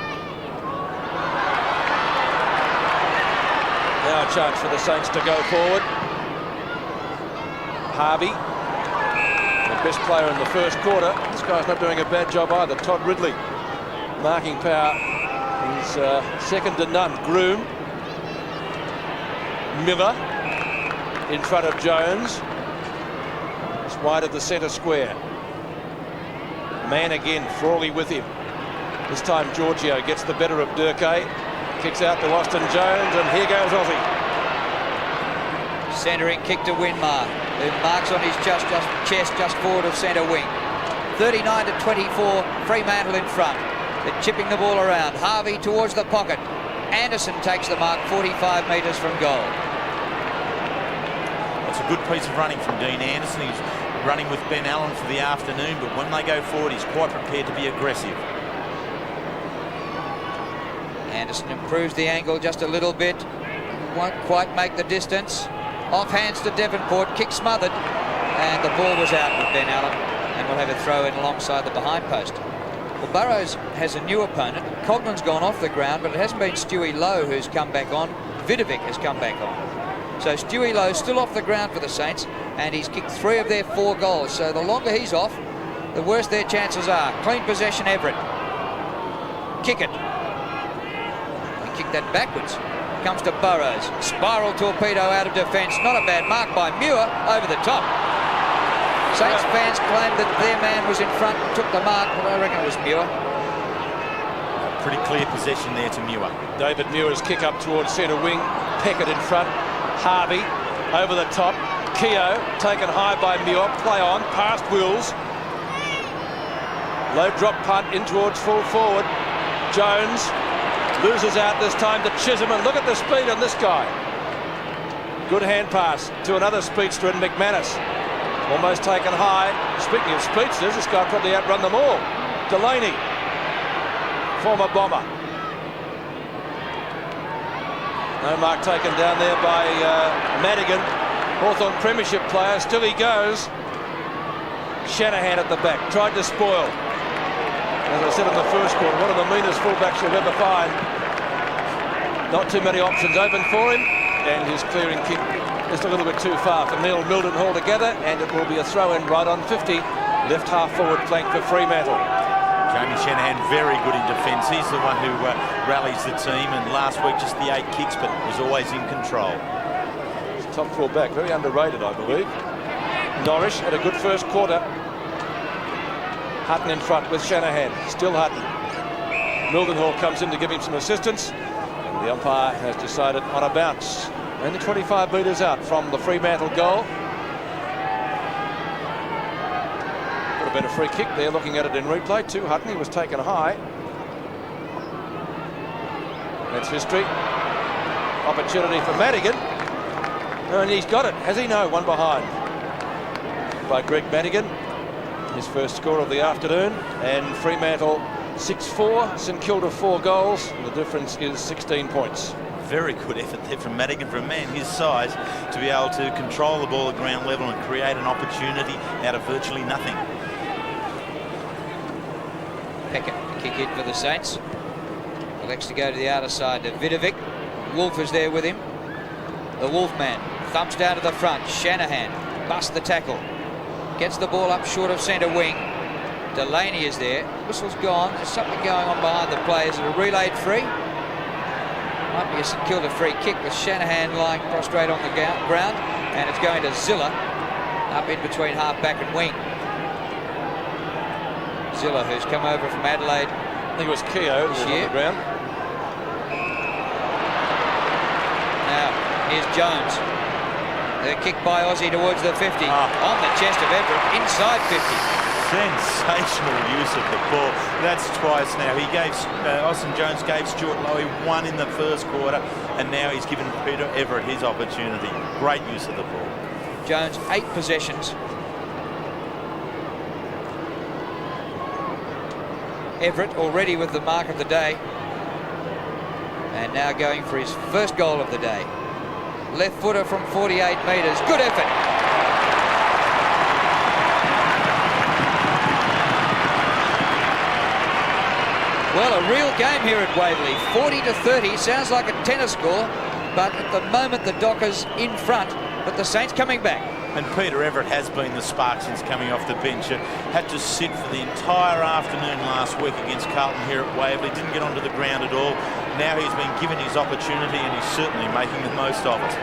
Now a chance for the Saints to go forward. Harvey, the best player in the first quarter. This guy's not doing a bad job either. Todd Ridley, marking power. He's second to none. Groom. Miller in front of Jones. It's wide of the centre square. Mann again, Frawley with him. This time Giorgio gets the better of Durkay. Kicks out to Austin Jones, and here goes Aussie. Centering kick to Winmar, who marks on his chest just forward of centre wing. 39-24, Fremantle in front. They're chipping the ball around. Harvey towards the pocket. Anderson takes the mark 45 metres from goal. That's a good piece of running from Dean Anderson. He's running with Ben Allen for the afternoon, but when they go forward, he's quite prepared to be aggressive. Anderson improves the angle just a little bit. Won't quite make the distance. Off hands to Devonport. Kick smothered. And the ball was out with Ben Allen. And we'll have a throw in alongside the behind post. Well, Burrows has a new opponent. Coghlan's gone off the ground, but it hasn't been Stewie Lowe who's come back on. Vidovic has come back on. So Stewie Lowe's still off the ground for the Saints, and he's kicked 3 of their 4 goals. So the longer he's off, the worse their chances are. Clean possession, Everett. Kick it. He kicked that backwards. Comes to Burrows. Spiral torpedo out of defence. Not a bad mark by Muir over the top. Saints fans claimed that their man was in front and took the mark, but I reckon it was Muir. A pretty clear possession there to Muir. David Muir's kick up towards centre wing. Peckett in front. Harvey over the top. Keogh taken high by Muir. Play on. Past Wills. Low drop punt in towards full forward. Jones loses out this time to Chisholm, and look at the speed on this guy. Good hand pass to another speedster in McManus. Almost taken high. Speaking of speedsters, this guy probably outrun them all. Delaney former Bomber. No mark taken down there by Madigan. Hawthorn premiership player. Still he goes. Shanahan at the back. Tried to spoil. As I said in the first quarter, one of the meanest fullbacks you'll ever find. Not too many options open for him. And his clearing kick just a little bit too far for Neil Mildenhall to gather. And it will be a throw-in right on 50. Left half forward flank for Fremantle. Jamie Shanahan very good in defence. He's the one who rallies the team, and last week just the 8 kicks, but was always in control. Top full back, very underrated, I believe. Norris had a good first quarter. Hutton in front with Shanahan. Still Hutton. Mildenhall comes in to give him some assistance. And the umpire has decided on a bounce. Only 25 metres out from the Fremantle goal. Would have been a free kick there, looking at it in replay. To Hutton, he was taken high. That's history. Opportunity for Madigan. And he's got it, has he? No, one behind. By Greg Madigan. His first score of the afternoon. And Fremantle 6-4, St Kilda 4 goals. And the difference is 16 points. Very good effort there from Madigan, for a man his size, to be able to control the ball at ground level and create an opportunity out of virtually nothing. Peckett, kick in for the Saints. Elects to go to the outer side to Vidovic. Wolf is there with him. The Wolfman thumps down to the front. Shanahan busts the tackle. Gets the ball up short of centre wing. Delaney is there. Whistle's gone. There's something going on behind the players. Is it a relayed free? Might be a St Kilda free kick with Shanahan lying prostrate on the ground. And it's going to Zilla up in between half back and wing. Zilla, who's come over from Adelaide. I think it was Keogh on the ground. Now, here's Jones. The kick by Aussie towards the 50. On the chest of Everett, inside 50. Sensational use of the ball. That's twice now. He gave, Austin Jones gave Stuart Lowy one in the first quarter, and now he's given Peter Everett his opportunity. Great use of the ball. Jones, 8 possessions. Everett already with the mark of the day. And now going for his first goal of the day. Left footer from 48 metres. Good effort. Well, a real game here at Waverley. 40-30. Sounds like a tennis score. But at the moment, the Dockers in front. But the Saints coming back. And Peter Everett has been the spark since coming off the bench. Had to sit for the entire afternoon last week against Carlton here at Waverley. Didn't get onto the ground at all. Now he's been given his opportunity and he's certainly making the most of it.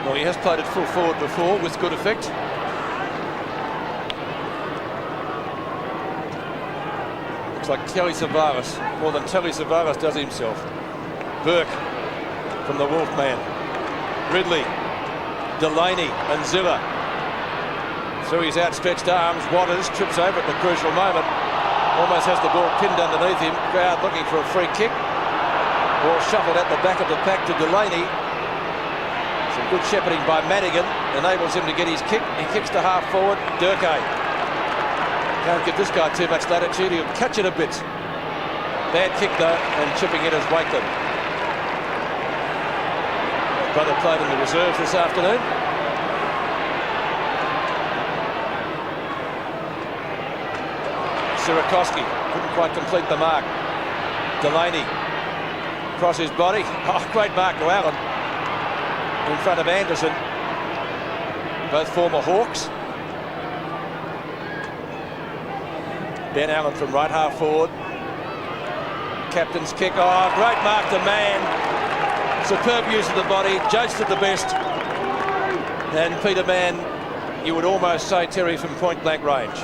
Well, he has played at full forward before with good effect. Looks like Telly Savaras, more than Telly Savaras does himself. Burke from the Wolfman. Ridley. Delaney and Zilla. Through his outstretched arms, Watters trips over at the crucial moment. Almost has the ball pinned underneath him. Crowd looking for a free kick. Ball shuffled at the back of the pack to Delaney. Some good shepherding by Madigan. Enables him to get his kick. He kicks to half forward. Durkay. Can't give this guy too much latitude. He'll catch it a bit. Bad kick though, and chipping in as Wakeland. Brother played in the reserves this afternoon. Sierakowski couldn't quite complete the mark. Delaney across his body. Oh, great mark to Allen in front of Anderson. Both former Hawks. Ben Allen from right half forward. Captain's kick. Oh, great mark to Mann. Superb use of the body, judged at the best. And Peter Mann, you would almost say Terry from point blank range.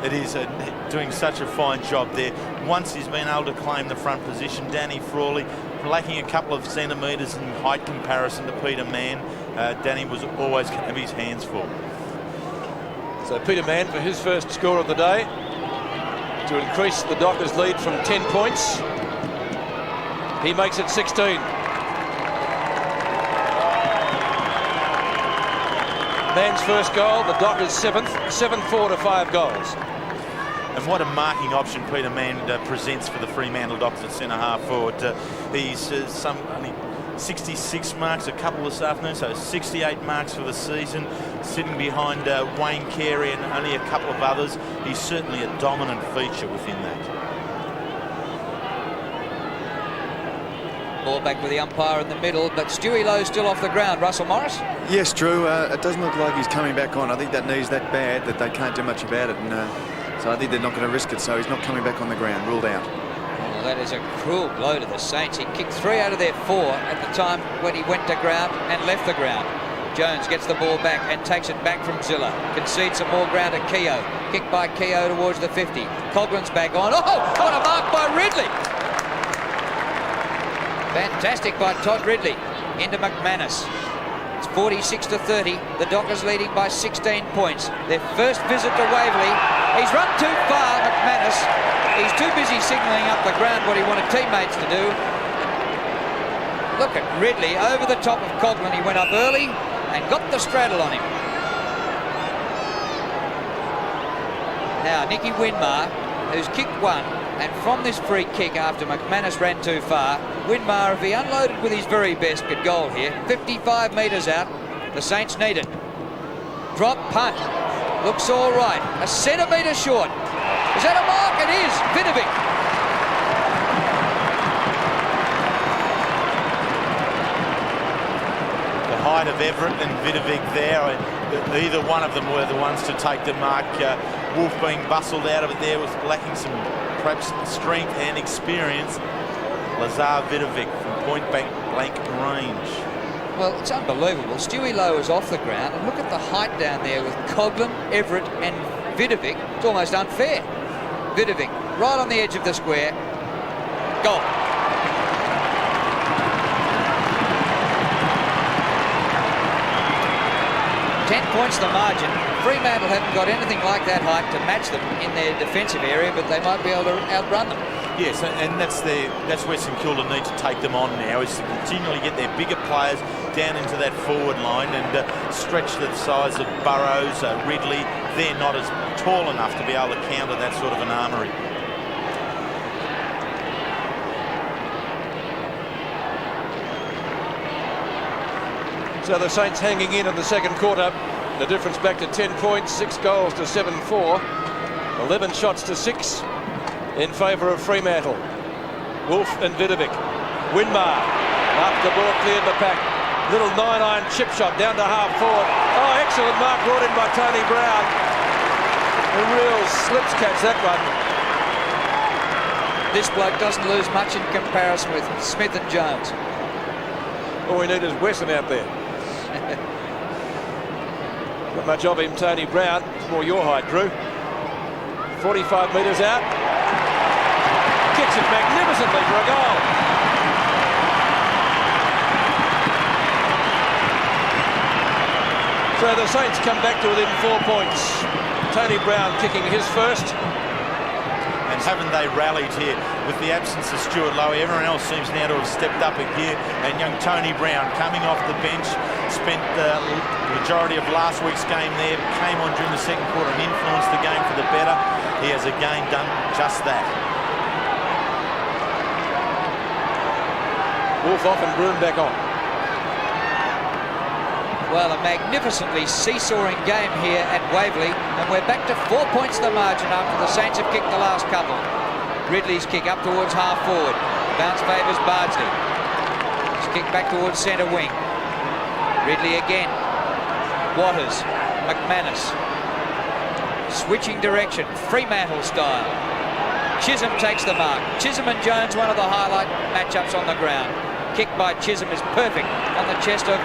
It is doing such a fine job there. Once he's been able to claim the front position, Danny Frawley, lacking a couple of centimetres in height comparison to Peter Mann, Danny was always going to have his hands full. So Peter Mann for his first score of the day to increase the Dockers' lead from 10 points. He makes it 16. Mann's first goal, the Dockers' 7th, 7-4 to 5 goals. And what a marking option Peter Mann presents for the Fremantle Dogs at centre-half forward. He's only 66 marks, a couple this afternoon, so 68 marks for the season, sitting behind Wayne Carey and only a couple of others. He's certainly a dominant feature within that. Ball back with the umpire in the middle, but Stewie Lowe's still off the ground. Russell Morris? Yes, Drew. It doesn't look like he's coming back on. I think that knee's that bad that they can't do much about it, and so I think they're not going to risk it, so he's not coming back on the ground. Ruled out. Oh, that is a cruel blow to the Saints. He kicked 3 out of their 4 at the time when he went to ground and left the ground. Jones gets the ball back and takes it back from Zilla. Concedes some more ground to Keogh. Kick by Keogh towards the 50. Coughlin's back on. Oh, what a mark by Ridley! Fantastic by Todd Ridley into McManus. It's 46-30. The Dockers leading by 16 points. Their first visit to Waverley. He's run too far, McManus. He's too busy signalling up the ground what he wanted teammates to do. Look at Ridley over the top of Coughlin. He went up early and got the straddle on him. Now Nicky Winmar, who's kicked one, and from this free kick after McManus ran too far, Winmar, if he unloaded with his very best, could goal here. 55 metres out. The Saints need it. Drop punt. Looks all right. A centimetre short. Is that a mark? It is. Vidovic. The height of Everett and Vidovic there. Either one of them were the ones to take the mark. Wolf being bustled out of it there, was lacking some perhaps strength and experience. Lazar Vidovic from point blank range. Well, It's unbelievable. Stewie Lowe is off the ground, and look at the height down there with Coughlin, Everett and Vidovic. It's almost unfair. Vidovic right on the edge of the square. Goal. Points the margin. Fremantle haven't got anything like that height to match them in their defensive area, but they might be able to outrun them. Yes, and that's where St Kilda need to take them on now, is to continually get their bigger players down into that forward line and stretch the size of Burrows, Ridley. They're not as tall enough to be able to counter that sort of an armoury. So the Saints hanging in the second quarter. The difference back to 10 points, 6 goals to 7-4. 11 shots to 6 in favour of Fremantle. Wolf and Vidovic. Winmar after the ball cleared the pack. Little 9-iron chip shot down to half forward. Oh, excellent mark brought in by Tony Brown. A real slips catch, that one. This bloke doesn't lose much in comparison with Smith and Jones. All we need is Wesson out there. Not much of him, Tony Brown. It's more your height, Drew. 45 metres out. Kicks it magnificently for a goal. So the Saints come back to within 4 points. Tony Brown kicking his first. And haven't they rallied here with the absence of Stuart Lowe? Everyone else seems now to have stepped up a gear. And young Tony Brown coming off the bench, spent the majority of last week's game there, came on during the second quarter and influenced the game for the better. He has again done just that. Wolf off and Broom back on. Well, a magnificently seesawing game here at Waverley, and we're back to 4 points the margin after the Saints have kicked the last couple. Ridley's kick up towards half forward. Bounce favours Bardsley. His kick back towards centre wing. Ridley again. Waters. McManus. Switching direction. Fremantle style. Chisholm takes the mark. Chisholm and Jones, one of the highlight matchups on the ground. Kick by Chisholm is perfect on the chest of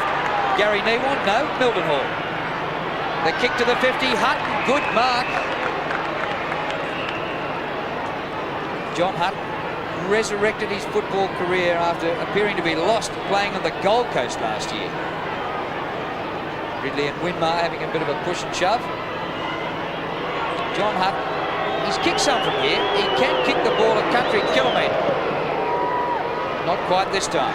Gary Newborn. No, Mildenhall. The kick to the 50. Hutton, good mark. John Hutton resurrected his football career after appearing to be lost playing on the Gold Coast last year. Ridley and Winmar having a bit of a push and shove. John Hutton, he's kicked some from here. He can kick the ball a country kilometre. Not quite this time.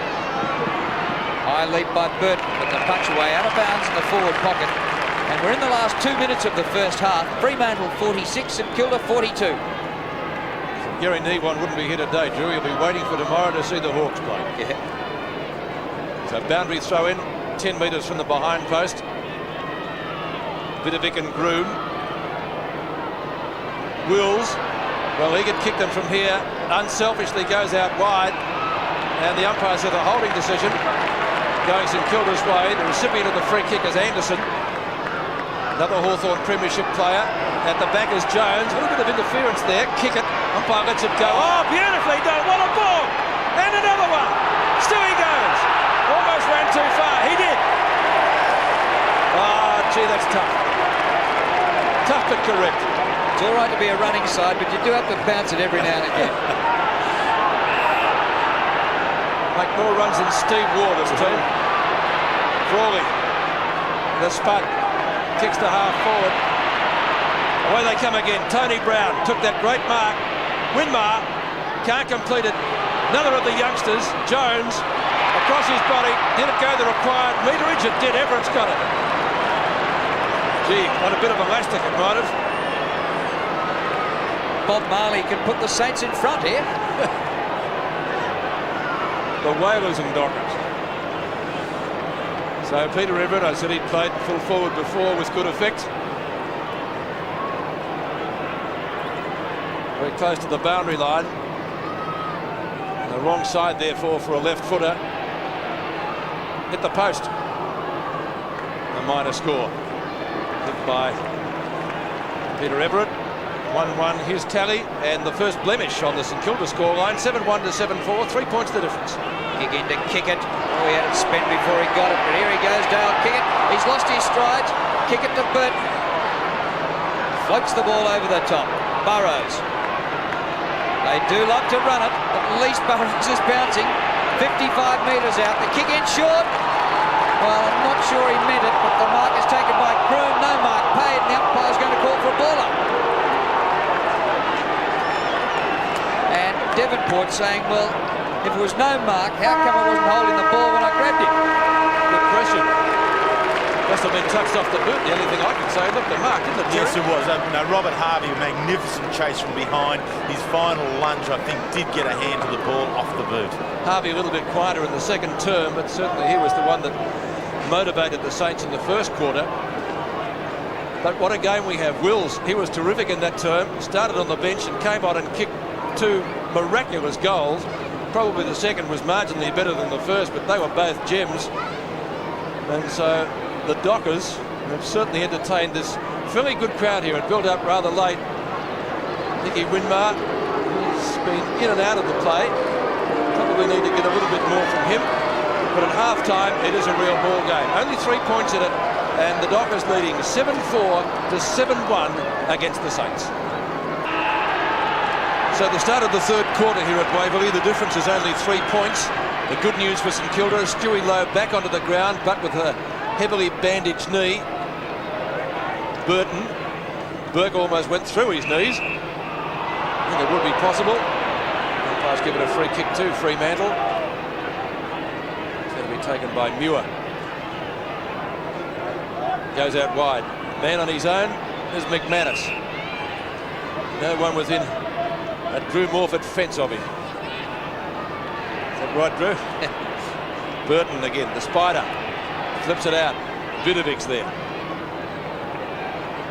High leap by Burton, but the punch away out of bounds in the forward pocket. And we're in the last 2 minutes of the first half. Fremantle 46 and Kilda 42. Gary Nevon wouldn't be here today, Drew. He'll be waiting for tomorrow to see the Hawks play. Yeah. So boundary throw in, 10 metres from the behind post. Vidovic and Groom. Wills, well, he could kick them from here. Unselfishly goes out wide. And the umpires have a holding decision. Going St Kilda's way. The recipient of the free kick is Anderson. Another Hawthorn Premiership player. At the back is Jones. A little bit of interference there. Kick it. Umpire lets it go. Oh, beautifully done. What a ball. And another one. Still he goes. Almost ran too far. He did. Oh, gee, that's tough. Tough but correct. It's all right to be a running side, but you do have to bounce it every now and again. Make more runs than Steve Warner's team. Frawley. The spud. Kicks the half forward. Away they come again. Tony Brown took that great mark. Winmar can't complete it. Another of the youngsters, Jones, across his body. Did it go the required meterage? It did. Everett's got it. Gee, what a bit of elastic it might have. Bob Marley can put the Saints in front here. The Whalers and Dockers. So Peter Everett, I said he'd played full forward before with good effect. Very close to the boundary line. And the wrong side, therefore, for a left footer. Hit the post. A minor score. Hit by Peter Everett. 1-1 his tally, and the first blemish on the St Kilda scoreline. 7-1 to 7-4, 3 points the difference. Kick in to kick it. Oh, he had it spent before he got it, but here he goes. Dale kick it. He's lost his strides. Kick it to Burton. Floats the ball over the top. Burrows. They do love to run it. At least Burrows is bouncing. 55 metres out. The kick in short. Well, I'm not sure he meant it, but the mark is taken by Groom. No mark paid, and the umpire's going to call for a ball up. And Devonport saying, well, if it was no mark, how come I wasn't holding the ball when I grabbed it? Good question. Must have been touched off the boot. The only thing I can say, look, the mark, didn't it? Yes, it was. No, Robert Harvey, a magnificent chase from behind. His final lunge, I think, did get a hand to the ball off the boot. Harvey a little bit quieter in the second term, but certainly he was the one that motivated the Saints in the first quarter. But what a game we have. Wills, he was terrific in that term. Started on the bench and came on and kicked 2 miraculous goals. Probably the second was marginally better than the first, but they were both gems. And so the Dockers have certainly entertained this fairly good crowd here. It built up rather late. Nicky Winmar has been in and out of the play. Probably need to get a little bit more from him. But at half-time, it is a real ball game. Only 3 points in it, and the Dockers leading 7-4 to 7-1 against the Saints. So the start of the third quarter here at Waverley, the difference is only 3 points. The good news for St Kilda, Stewie Lowe back onto the ground, but with a heavily bandaged knee. Burke almost went through his knees. I think it would be possible. Umpire's given a free kick to Fremantle. It's going to be taken by Muir. Goes out wide. Man on his own is McManus. No one within a Drew Morford fence of him. Is that right, Drew? Burton again, the spider. Flips it out. Vidovic's there.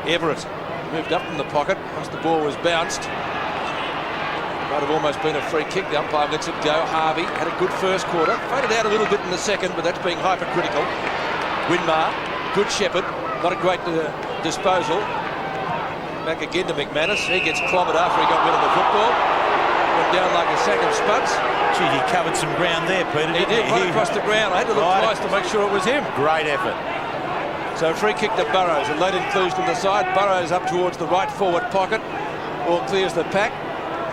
Everett moved up from the pocket once the ball was bounced. Might have almost been a free kick. The umpire lets it go. Harvey had a good first quarter. Faded out a little bit in the second, but that's being hypercritical. Winmar, good shepherd. Not a great disposal. Back again to McManus. He gets clobbered after he got rid of the football. Went down like a sack of spuds. Gee, he covered some ground there, Peter. He did, right across the ground. I had to look twice to make sure it was him. Great effort. So free kick to Burrows. A late inclusion to the side. Burrows up towards the right forward pocket. All clears the pack.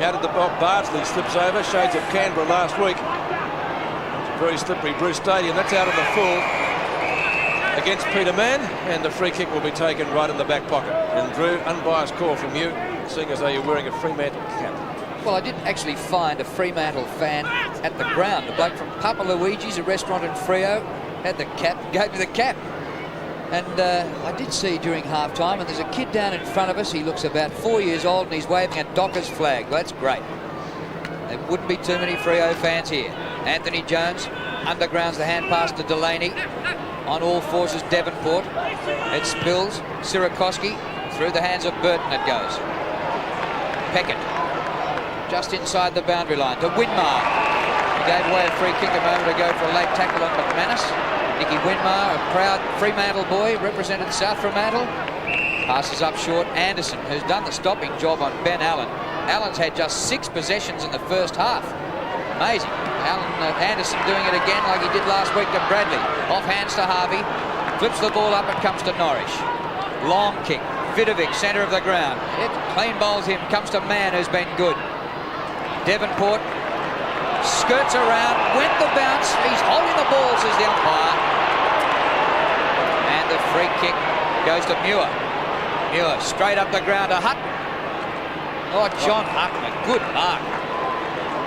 Out of the box, Bardsley slips over. Shades of Canberra last week. It's a very slippery Bruce Stadium. That's out of the full against Peter Mann, and the free kick will be taken right in the back pocket. And Drew, unbiased call from you, seeing as though you're wearing a Fremantle cap. Well, I did actually find a Fremantle fan at the ground. The bloke from Papa Luigi's, a restaurant in Freo, had the cap, gave me the cap. And I did see during half-time, and there's a kid down in front of us. He looks about 4 years old, and he's waving a Dockers flag. Well, that's great. There wouldn't be too many Freo fans here. Anthony Jones undergrounds the hand pass to Delaney. On all fours is Devonport. It spills. Sirakoski through the hands of Burton it goes. Peckett just inside the boundary line to Winmar. He gave away a free kick a moment ago for a late tackle on McManus. Nicky Winmar, a proud Fremantle boy, represented South Fremantle. Passes up short. Anderson, who's done the stopping job on Ben Allen. Allen's had just 6 possessions in the first half. Amazing. Anderson doing it again like he did last week to Bradley. Off hands to Harvey. Flips the ball up and comes to Norrish. Long kick. Vidovic, centre of the ground. It clean bowls him. Comes to Mann, who's been good. Devonport skirts around. Went the bounce. He's holding the ball, says the umpire. And the free kick goes to Muir. Muir straight up the ground to Hutton. Oh, John Hutton, a good mark.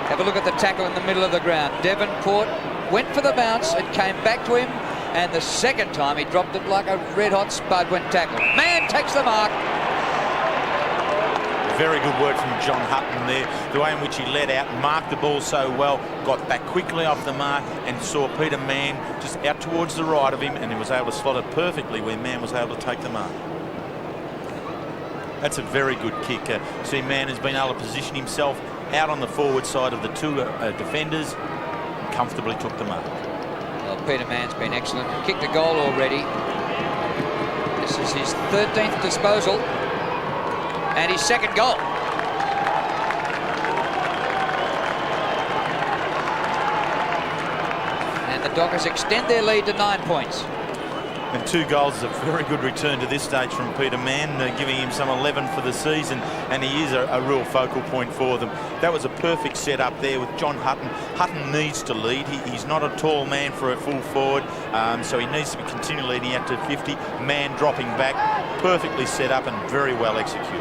Have a look at the tackle in the middle of the ground. Devonport went for the bounce. It came back to him. And the second time he dropped it like a red-hot spud when tackled. Man takes the mark. Very good work from John Hutton there. The way in which he let out, marked the ball so well, got back quickly off the mark and saw Peter Mann just out towards the right of him, and he was able to slot it perfectly where Mann was able to take the mark. That's a very good kick. See, Mann has been able to position himself out on the forward side of the 2 defenders and comfortably took the mark. Well, Peter Mann's been excellent. Kicked a goal already. This is his 13th disposal and his 2nd goal. And the Dockers extend their lead to 9 points. And 2 goals is a very good return to this stage from Peter Mann, giving him some 11 for the season, and he is a real focal point for them. That was a perfect setup there with John Hutton. Hutton needs to lead. He's not a tall man for a full forward, so he needs to be continually leading out to 50. Mann dropping back, perfectly set up and very well executed.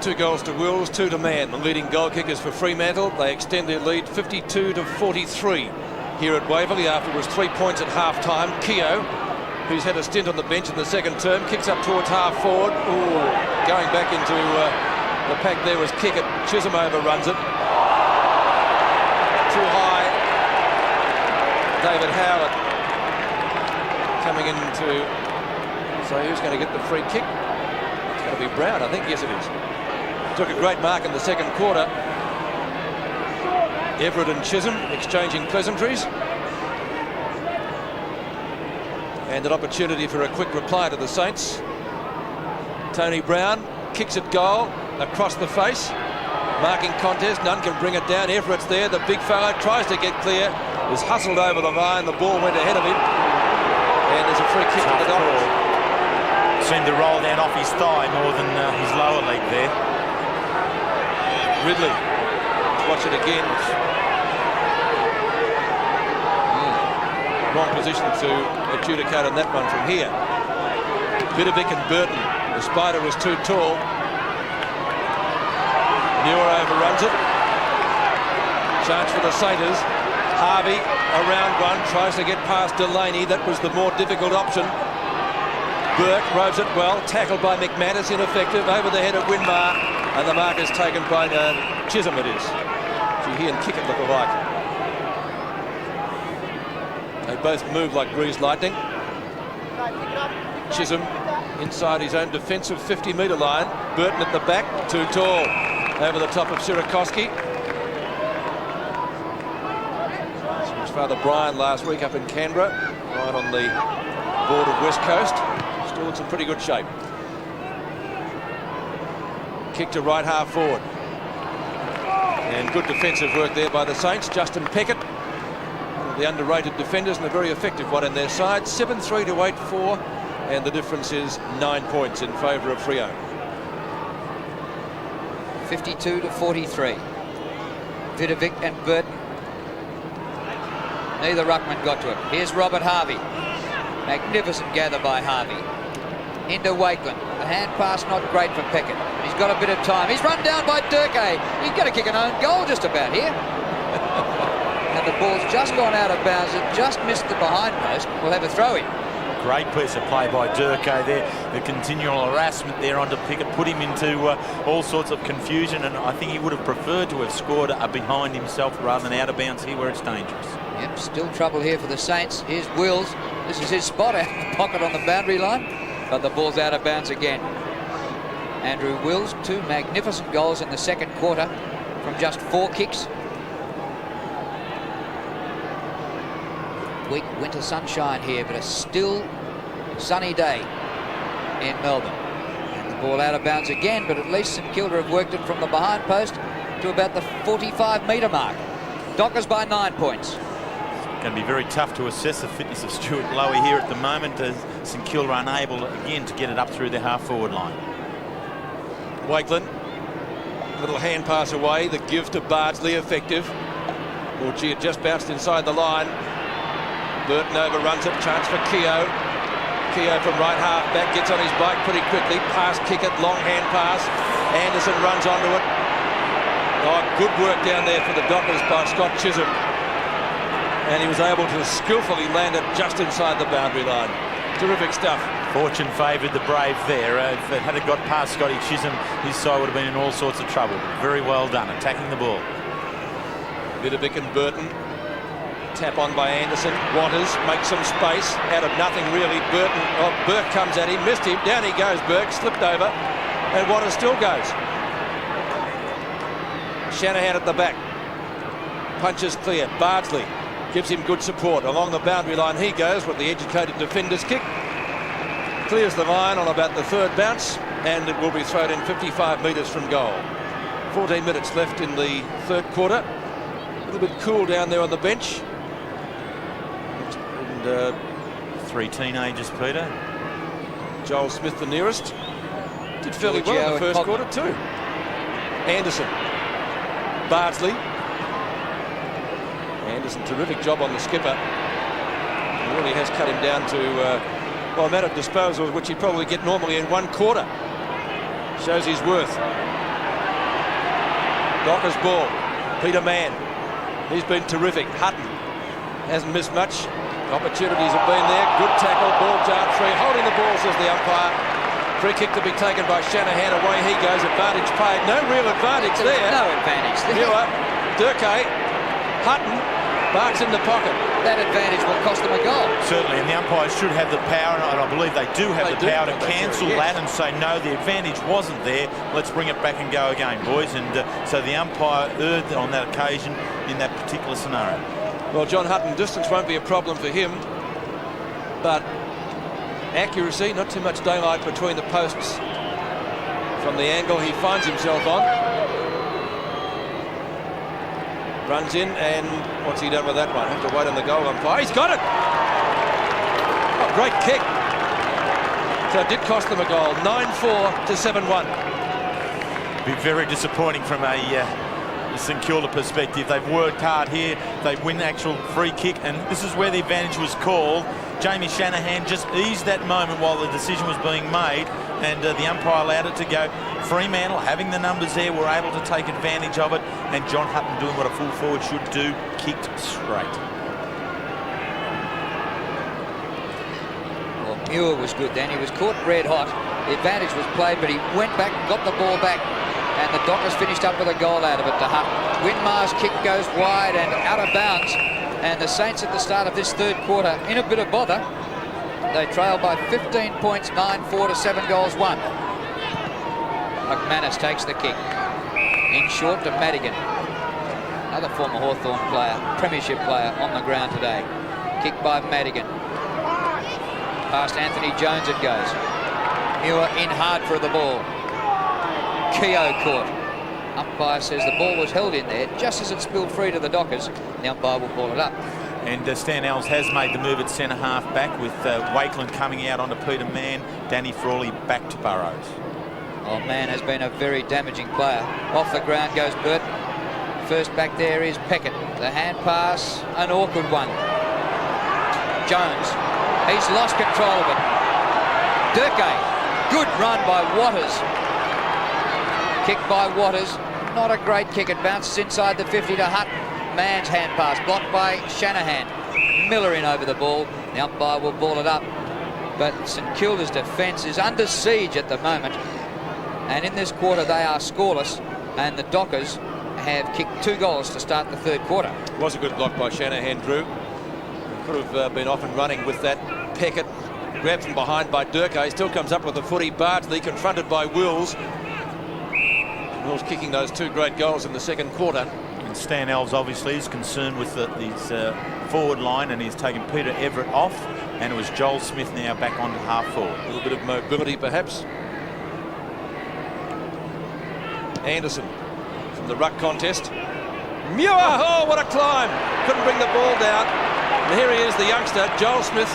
2 goals to Wills, 2 to Mann, the leading goal kickers for Fremantle. They extend their lead 52 to 43 here at Waverley after it was 3 points at half-time. Keogh, who's had a stint on the bench in the second term, kicks up towards half-forward. Ooh, going back into the pack there was Kickett. Chisholm overruns it. Too high. David Howard coming into... So who's going to get the free kick? It's going to be Brown, I think. Yes, it is. Took a great mark in the second quarter. Everett and Chisholm exchanging pleasantries. And an opportunity for a quick reply to the Saints. Tony Brown kicks at goal across the face. Marking contest, none can bring it down. Everett's there, the big fellow tries to get clear. Is hustled over the line, the ball went ahead of him. And there's a free kick to the Dockers. Seemed to roll down off his thigh more than his lower leg there. Ridley, watch it again. Wrong position to adjudicate on that one from here. Vidovic and Burton. The spider was too tall. Muir overruns it. Chance for the Saints. Harvey around one, tries to get past Delaney. That was the more difficult option. Burke rows it well, tackled by McManus, ineffective, over the head of Winmar, and the mark is taken by Chisholm, it is. Gee, he and Kickett look alike. They both move like greased lightning. Chisholm inside his own defensive 50-metre line. Burton at the back, too tall. Over the top of Sirakoski. So was Father Brian last week up in Canberra, right on the border of West Coast. Still in some pretty good shape. Kick to right half forward. And good defensive work there by the Saints. Justin Peckett, one of the underrated defenders and a very effective one in their side. 7-3 to 8-4, and the difference is 9 points in favour of Freo. 52 to 43. Vidovic and Burton. Neither ruckman got to it. Here's Robert Harvey. Magnificent gather by Harvey. Into Wakeland. The hand pass not great for Peckett. But he's got a bit of time. He's run down by Durkay. He's going to kick an own goal just about here. And the ball's just gone out of bounds. It just missed the behind post. We'll have a throw-in. Great piece of play by Durko there. The continual harassment there onto Pickett put him into all sorts of confusion, and I think he would have preferred to have scored a behind himself rather than out of bounds here where it's dangerous. Yep, still trouble here for the Saints. Here's Wills. This is his spot out of the pocket on the boundary line, but the ball's out of bounds again. Andrew Wills, 2 magnificent goals in the second quarter from just 4 kicks. Weak winter sunshine here, but a still sunny day in Melbourne. And the ball out of bounds again, but at least St Kilda have worked it from the behind post to about the 45-metre mark. Dockers by 9 points. It's going to be very tough to assess the fitness of Stuart Lowy here at the moment, as St Kilda are unable again to get it up through their half-forward line. Wakelin, little hand pass away, the give to Bardsley, effective. Orchie had just bounced inside the line. Burton overruns it, chance for Keogh. Keogh from right half back, gets on his bike pretty quickly. Pass, kick it, long hand pass. Anderson runs onto it. Oh, good work down there for the Dockers by Scott Chisholm. And he was able to skillfully land it just inside the boundary line. Terrific stuff. Fortune favoured the Brave there. Had it got past Scotty Chisholm, his side would have been in all sorts of trouble. Very well done, attacking the ball. Vidovic and Burton. Tap on by Anderson. Waters makes some space out of nothing really. Burke comes at him, missed him. Down he goes, Burke, slipped over. And Waters still goes. Shanahan at the back. Punches clear. Bardsley gives him good support. Along the boundary line he goes with the educated defender's kick. Clears the line on about the third bounce, and it will be thrown in 55 metres from goal. 14 minutes left in the third quarter. A little bit cool down there on the bench. And 3 teenagers, Peter. Joel Smith, the nearest, did fairly well in the first quarter too. Anderson. Bardsley. Anderson, terrific job on the skipper. He really has cut him down to well, amount of disposals which he'd probably get normally in 1 quarter. Shows his worth. Dockers ball. Peter Mann. He's been terrific. Hutton hasn't missed much. Opportunities have been there. Good tackle. Ball jar 3. Holding the ball, says the umpire. Free kick to be taken by Shanahan. Away he goes. Advantage paid. No real advantage there. No advantage there. Muir, Durkay, Hutton, Barks in the pocket. That advantage will cost them a goal. Certainly, and the umpires should have the power, and I believe they do have the power to cancel that and say, no, the advantage wasn't there. Let's bring it back and go again, boys. And so the umpire erred on that occasion in that particular scenario. Well, John Hutton, distance won't be a problem for him, but accuracy, not too much daylight between the posts from the angle he finds himself on. Runs in, and what's he done with that one? Have to wait on the goal umpire. He's got it! Oh, great kick. So it did cost them a goal. 9-4 to 7-1. Be very disappointing from a St Kilda perspective. They've worked hard here. They win the actual free kick, and this is where the advantage was called. Jamie Shanahan just eased that moment while the decision was being made, and the umpire allowed it to go. Fremantle, having the numbers there, were able to take advantage of it, and John Hutton doing what a full forward should do, kicked straight. Well, Muir was good then. He was caught red hot. The advantage was played, but he went back, got the ball back, and the Dockers finished up with a goal out of it to Hutton. Winmar's kick goes wide and out of bounds, and the Saints at the start of this third quarter in a bit of bother. They trail by 15 points, 9-4 to 7 goals won. McManus takes the kick. In short to Madigan. Another former Hawthorn player, premiership player on the ground today. Kick by Madigan. Past Anthony Jones it goes. Muir in hard for the ball. Keogh caught. Umpire says the ball was held in there just as it spilled free to the Dockers. The umpire will ball it up. And Stan Ells has made the move at centre half back with Wakelin coming out onto Peter Mann. Danny Frawley back to Burrows. Oh, Mann has been a very damaging player. Off the ground goes Burton. First back there is Peckett. The hand pass, an awkward one. Jones. He's lost control of it. Durkay. Good run by Waters. Kick by Waters. Not a great kick. It bounces inside the 50 to Hutton. man's hand pass, blocked by Shanahan. Miller in over the ball. The umpire will ball it up. But St Kilda's defence is under siege at the moment. And in this quarter, they are scoreless. And the Dockers have kicked 2 goals to start the third quarter. It was a good block by Shanahan, Drew. Could have been off and running with that. Peckett grabbed from behind by Durkay. Still comes up with the footy. Bardsley confronted by Wills. Wills kicking those 2 great goals in the second quarter. And Stan Alves obviously is concerned with his forward line, and he's taken Peter Everett off, and it was Joel Smith now back onto half forward. A little bit of mobility perhaps. Anderson from the ruck contest. Muir, oh what a climb. Couldn't bring the ball down. And here he is, the youngster, Joel Smith,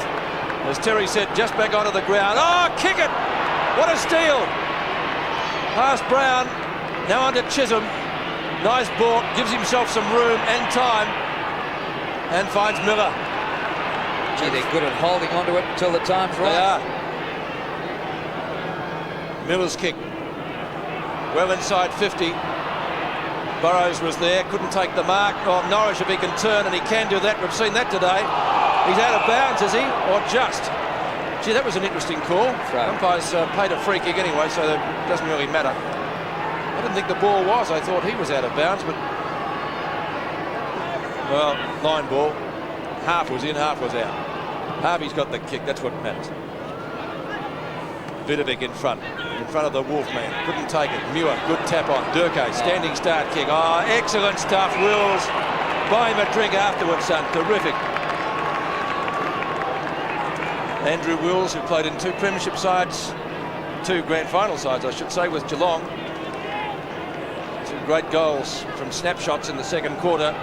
as Terry said, just back onto the ground. Oh, kick it! What a steal! Past Brown, now onto Chisholm. Nice ball, gives himself some room and time, and finds Miller. Gee, they're good at holding onto it until the time's right. They are. Miller's kick. Well inside 50. Burrows was there, couldn't take the mark. Oh, Norwich, if he can turn, and he can do that. We've seen that today. He's out of bounds, is he? Or just? Gee, that was an interesting call. Umpires paid a free kick anyway, so it doesn't really matter. I didn't think the ball was. I thought he was out of bounds, but... Well, line ball. Half was in, half was out. Harvey's got the kick, that's what matters. Vidovic in front of the Wolfman. Couldn't take it. Muir, good tap on. Durkay, standing start kick. Oh, excellent stuff, Wills. Buy him a drink afterwards, son. Terrific. Andrew Wills, who played in 2 premiership sides, 2 grand final sides, I should say, with Geelong. 2 great goals from snapshots in the second quarter.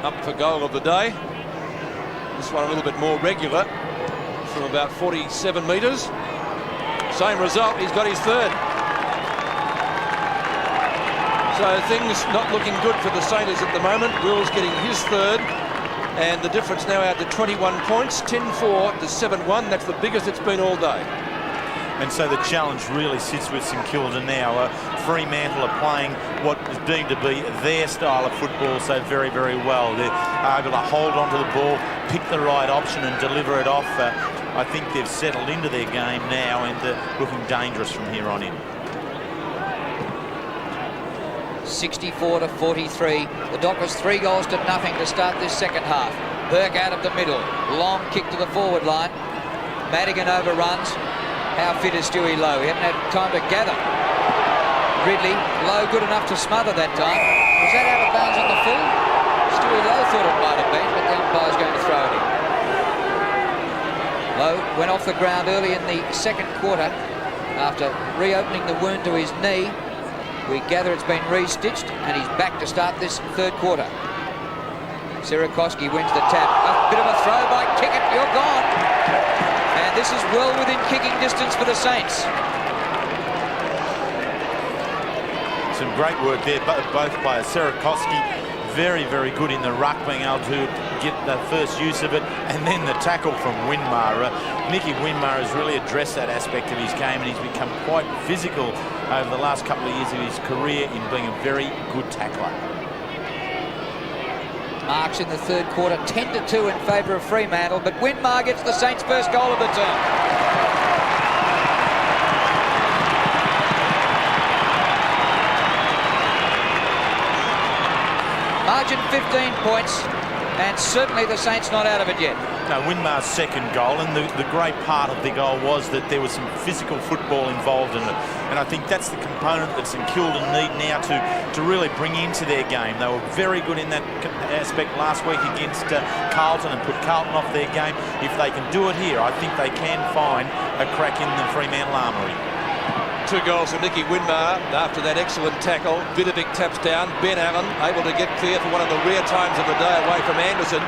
Up for goal of the day. This one a little bit more regular, from about 47 metres. Same result, he's got his 3rd. So things not looking good for the Saints at the moment. Wills getting his 3rd, and the difference now out to 21 points, 10-4 to 7-1. That's the biggest it's been all day. And so the challenge really sits with St Kilda now. Fremantle are playing what is deemed to be their style of football so very, very well. They're able to hold onto the ball, pick the right option and deliver it off. I think they've settled into their game now and looking dangerous from here on in. 64 to 43. The Dockers 3 goals to nothing to start this second half. Burke out of the middle. Long kick to the forward line. Madigan overruns. How fit is Stewie Lowe? He hadn't had time to gather. Ridley, Lowe good enough to smother that time. Was that out of bounds on the full? Stewie Lowe thought it might have been, but the umpire's going to throw it in. Lowe went off the ground early in the second quarter after reopening the wound to his knee. We gather it's been re-stitched and he's back to start this third quarter. Sierakowski wins the tap. A bit of a throw by Kickett. You're gone. And this is well within kicking distance for the Saints. Some great work there, both players. Sierakowski, very, very good in the ruck, being able to get the first use of it, and then the tackle from Winmar. Nicky Winmar has really addressed that aspect of his game, and he's become quite physical over the last couple of years of his career in being a very good tackler. Marks in the third quarter, 10-2 in favour of Fremantle, but Winmar gets the Saints' first goal of the term. Margin 15 points, and certainly the Saints not out of it yet. No, Winmar's second goal, and the great part of the goal was that there was some physical football involved in it. And I think that's the component that St Kilda need now to really bring into their game. They were very good in that aspect last week against Carlton and put Carlton off their game. If they can do it here, I think they can find a crack in the Fremantle armoury. 2 goals for Nicky Winmar after that excellent tackle. Vidovic taps down. Ben Allen able to get clear for one of the rare times of the day away from Anderson.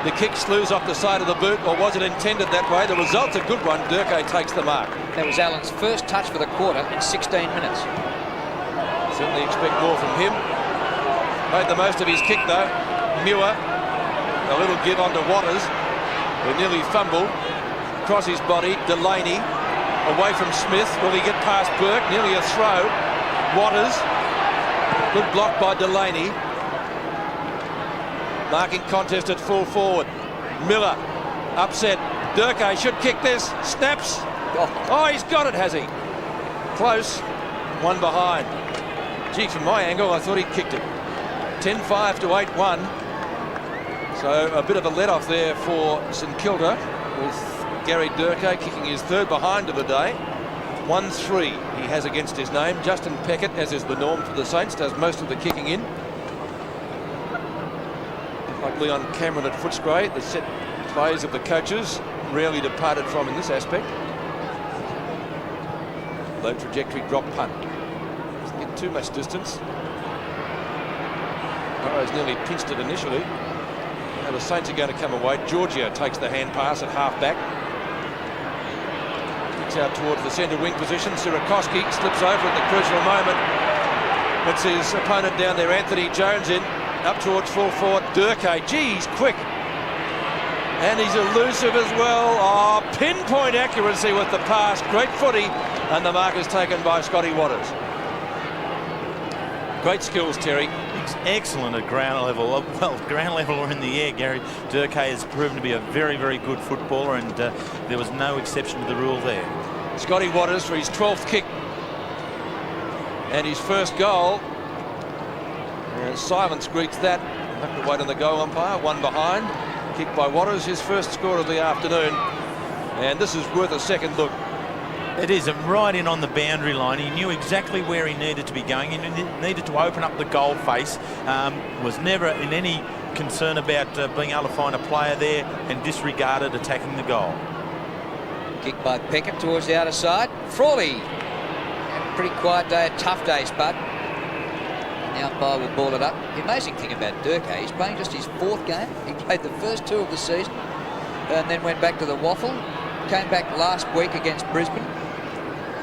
The kick slews off the side of the boot, or was it intended that way? The result's a good one. Durkay takes the mark. That was Allen's first touch for the quarter in 16 minutes. Certainly expect more from him. Made the most of his kick though. Muir, a little give on to Waters. They nearly fumbled. Across his body, Delaney. Away from Smith. Will he get past Burke? Nearly a throw. Waters. Good block by Delaney. Marking contest at full forward. Miller upset. Durkay should kick this. Snaps. Oh, he's got it, has he? Close. One behind. Gee, from my angle, I thought he'd kicked it. 10-5 to 8-1. So a bit of a let-off there for St Kilda, with Gary Durkay kicking his third behind of the day. 1-3 he has against his name. Justin Peckett, as is the norm for the Saints, does most of the kicking in. Like Leon Cameron at Footscray, the set plays of the coaches rarely departed from in this aspect. Low trajectory drop punt. Doesn't get too much distance. Burrows nearly pinched it initially. Now the Saints are going to come away. Giorgio takes the hand pass at half-back. Kicks out towards the centre wing position. Sirakoski slips over at the crucial moment. It's his opponent down there, Anthony Jones, in. Up towards full forward. Durkay, geez, quick. And he's elusive as well. Oh, pinpoint accuracy with the pass. Great footy. And the mark is taken by Scotty Waters. Great skills, Terry. He's excellent at ground level. Well, ground level or in the air, Gary Durkay has proven to be a very, very good footballer, and there was no exception to the rule there. Scotty Waters for his 12th kick. And his first goal. Silence greets that. Have to wait on the goal umpire. One behind. Kick by Waters, his first score of the afternoon. And this is worth a second look. It is, right in on the boundary line. He knew exactly where he needed to be going. He needed to open up the goal face. Was never in any concern about being able to find a player there, and disregarded attacking the goal. Kick by Peckett towards the outer side. Frawley. A pretty quiet day, a tough day, Spud. The umpire will ball it up. The amazing thing about Durkay, he's playing just his 4th game. He played the first 2 of the season and then went back to the Waffle. Came back last week against Brisbane.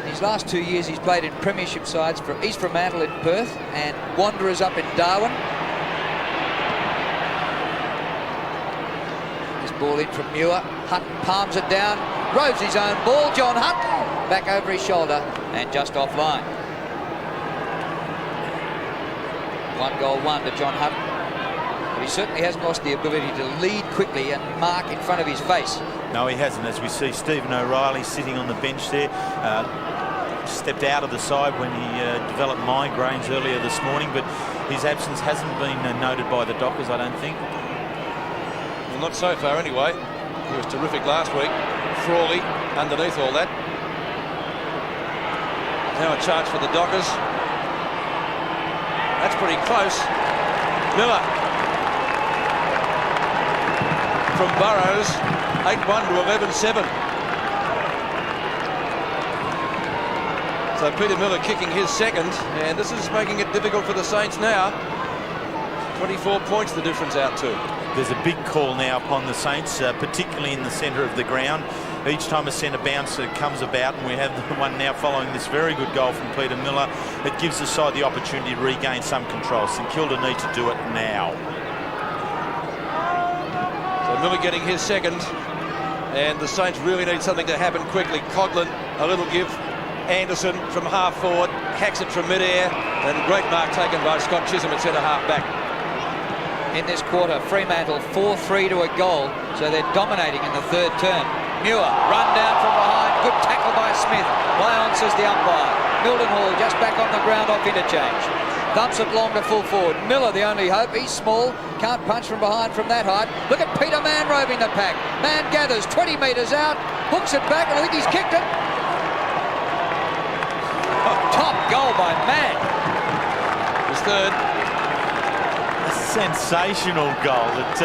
In his last 2 years, he's played in premiership sides for East Fremantle in Perth and Wanderers up in Darwin. This ball in from Muir. Hutton palms it down. Roves his own ball. John Hutton back over his shoulder and just offline. 1-1 to John Hutton. But he certainly hasn't lost the ability to lead quickly and mark in front of his face. No, he hasn't. As we see Stephen O'Reilly sitting on the bench there, stepped out of the side when he developed migraines earlier this morning, but his absence hasn't been noted by the Dockers, I don't think. Well, not so far anyway. He was terrific last week. Frawley underneath all that. Now a chance for the Dockers. That's pretty close. Miller. From Burrows. 8-1 to 11-7. So Peter Miller kicking his second, and this is making it difficult for the Saints now. 24 points the difference out to. There's a big call now upon the Saints, particularly in the centre of the ground. Each time a centre bounce comes about, and we have the one now following this very good goal from Peter Miller, it gives the side the opportunity to regain some control. St Kilda need to do it now. So Miller getting his second, and the Saints really need something to happen quickly. Coughlin, a little give. Anderson from half forward, hacks it from mid-air, and great mark taken by Scott Chisholm at centre half back. In this quarter, Fremantle 4-3 to a goal, so they're dominating in the third term. Muir, run down from behind, good tackle by Smith. Play on, says the umpire. Mildenhall just back on the ground off interchange. Dumps it long to full forward. Miller, the only hope. He's small, can't punch from behind from that height. Look at Peter Mann roving the pack. Mann gathers 20 metres out, hooks it back, and I think he's kicked it. Top goal by Mann. His third. A sensational goal that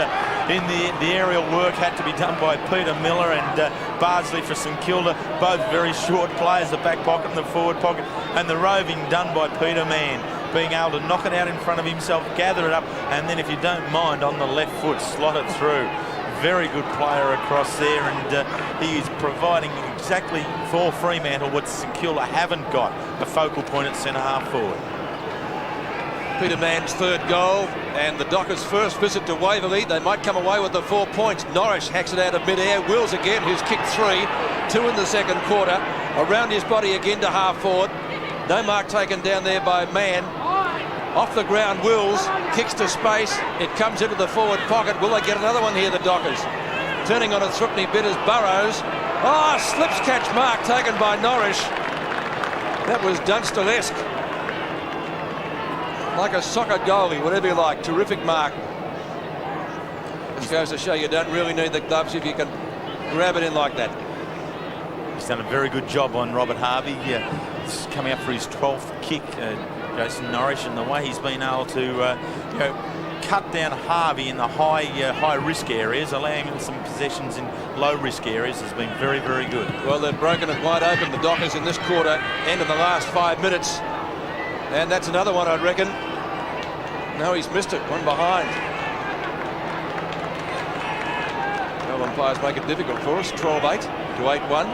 in the aerial work had to be done by Peter Miller and Bardsley for St Kilda. Both very short players, the back pocket and the forward pocket, and the roving done by Peter Mann, being able to knock it out in front of himself, gather it up, and then if you don't mind, on the left foot, slot it through. Very good player across there, and he is providing exactly for Fremantle what St Kilda haven't got, a focal point at centre half forward. Peter Mann's third goal, and the Dockers' first visit to Waverley. They might come away with the 4 points. Norris hacks it out of mid-air. Wills again, who's kicked 3. 2 in the second quarter. Around his body again to half forward. No mark taken down there by Mann. Off the ground, Wills kicks to space. It comes into the forward pocket. Will they get another one here, the Dockers? Turning on a threatening bit as Burrows. Oh, slips catch mark taken by Norrish. That was Dunstall-esque. Like a soccer goalie, whatever you like. Terrific mark. This goes to show you don't really need the gloves if you can grab it in like that. He's done a very good job on Robert Harvey. He's coming up for his 12th kick, Jason Norrish, and the way he's been able to cut down Harvey in the high risk areas, allowing him some possessions in low risk areas, has been very, very good. Well, they've broken it wide open, the Dockers, in this quarter and in the last 5 minutes. And that's another one, I'd reckon. No, he's missed it. One behind. Well, umpires make it difficult for us. 12-8 to 8-1.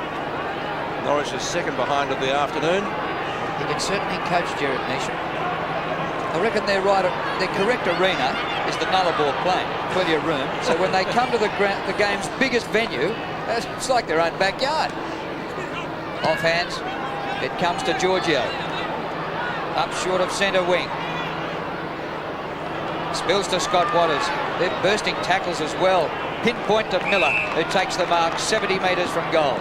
Norwich is second behind of the afternoon. He can certainly coach Gerard Neesham. I reckon their correct arena is the Nullarbor Plain, plenty of room. So when they come to the game's biggest venue, it's like their own backyard. Off hands, it comes to Giorgio. Up short of centre wing. Spills to Scott Waters. They're bursting tackles as well. Pinpoint to Miller, who takes the mark 70 metres from goal.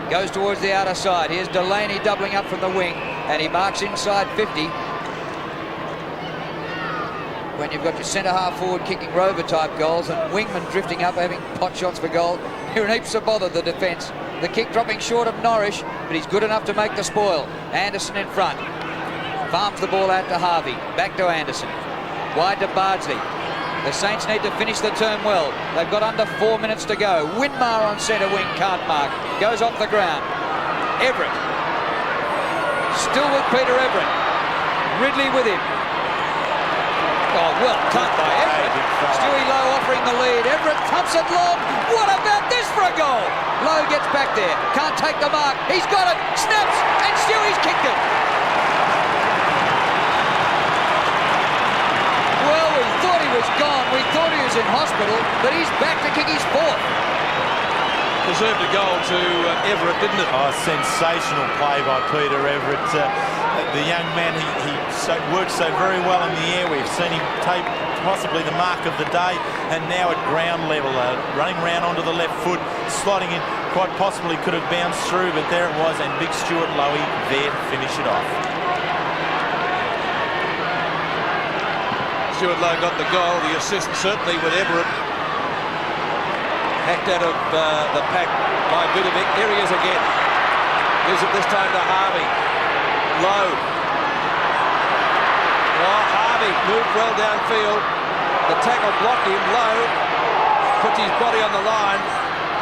Goes towards the outer side. Here's Delaney doubling up from the wing, and he marks inside 50. When you've got your centre-half forward kicking rover type goals and wingmen drifting up having pot shots for goal, you're in heaps of bother, the defence. The kick dropping short of Norrish, but he's good enough to make the spoil. Anderson in front. Farms the ball out to Harvey. Back to Anderson. Wide to Bardsley. The Saints need to finish the term well. They've got under 4 minutes to go. Winmar on centre wing, can't mark. Goes off the ground. Everett. Still with Peter Everett. Ridley with him. Oh, well done by Everett. Stewie Lowe offering the lead. Everett thumps it long. What about this for a goal? Lowe gets back there. Can't take the mark. He's got it. Snaps. And Stewie's kicked it. Well, we thought he was gone. We thought he was in hospital, but he's back to kick his fourth. Deserved a goal to Everett, didn't it? Oh, sensational play by Peter Everett. The young man, he works so very well in the air. We've seen him take possibly the mark of the day, and now at ground level, running round onto the left foot, slotting in, quite possibly could have bounced through, but there it was, and big Stuart Lowe there to finish it off. Stuart Lowe got the goal. The assist certainly with Everett. Hacked out of the pack by Vidovic. There he is again. Gives it this time to Harvey. Lowe. Oh, Harvey moved well downfield. The tackle blocked him. Lowe puts his body on the line.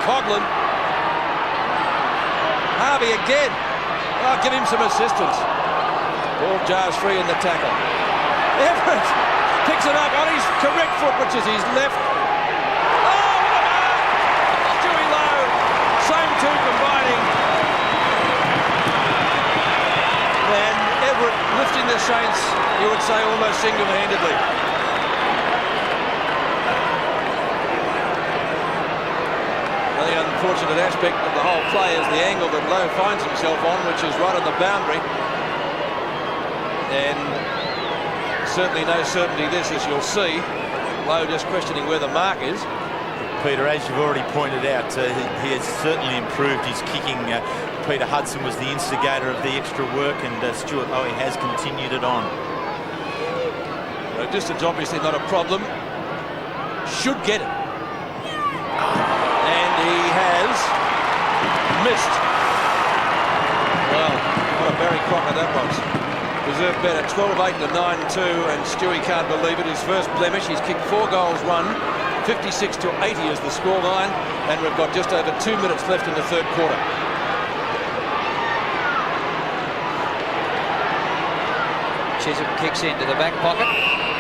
Coughlin. Harvey again. Oh, give him some assistance. Ball jars free in the tackle. Everett picks it up on his correct foot, which is his left. Oh, what a mark! Stewie Lowe, same two combining. And Everett lifting the Saints, you would say, almost single-handedly. Well, the unfortunate aspect of the whole play is the angle that Lowe finds himself on, which is right on the boundary. And certainly no certainty this, as you'll see. Lowe just questioning where the mark is. Peter, as you've already pointed out, he has certainly improved his kicking. Peter Hudson was the instigator of the extra work, and Stuart Lowe has continued it on. Distance obviously not a problem. Should get it. And he has missed. Well, what a Barry Crocker that was. Deserved better. 12-8 to 9-2, and Stewie can't believe it. His first blemish. He's kicked 4 goals, 56 to 80 is the scoreline, and we've got just over 2 minutes left in the third quarter. Chisholm kicks into the back pocket,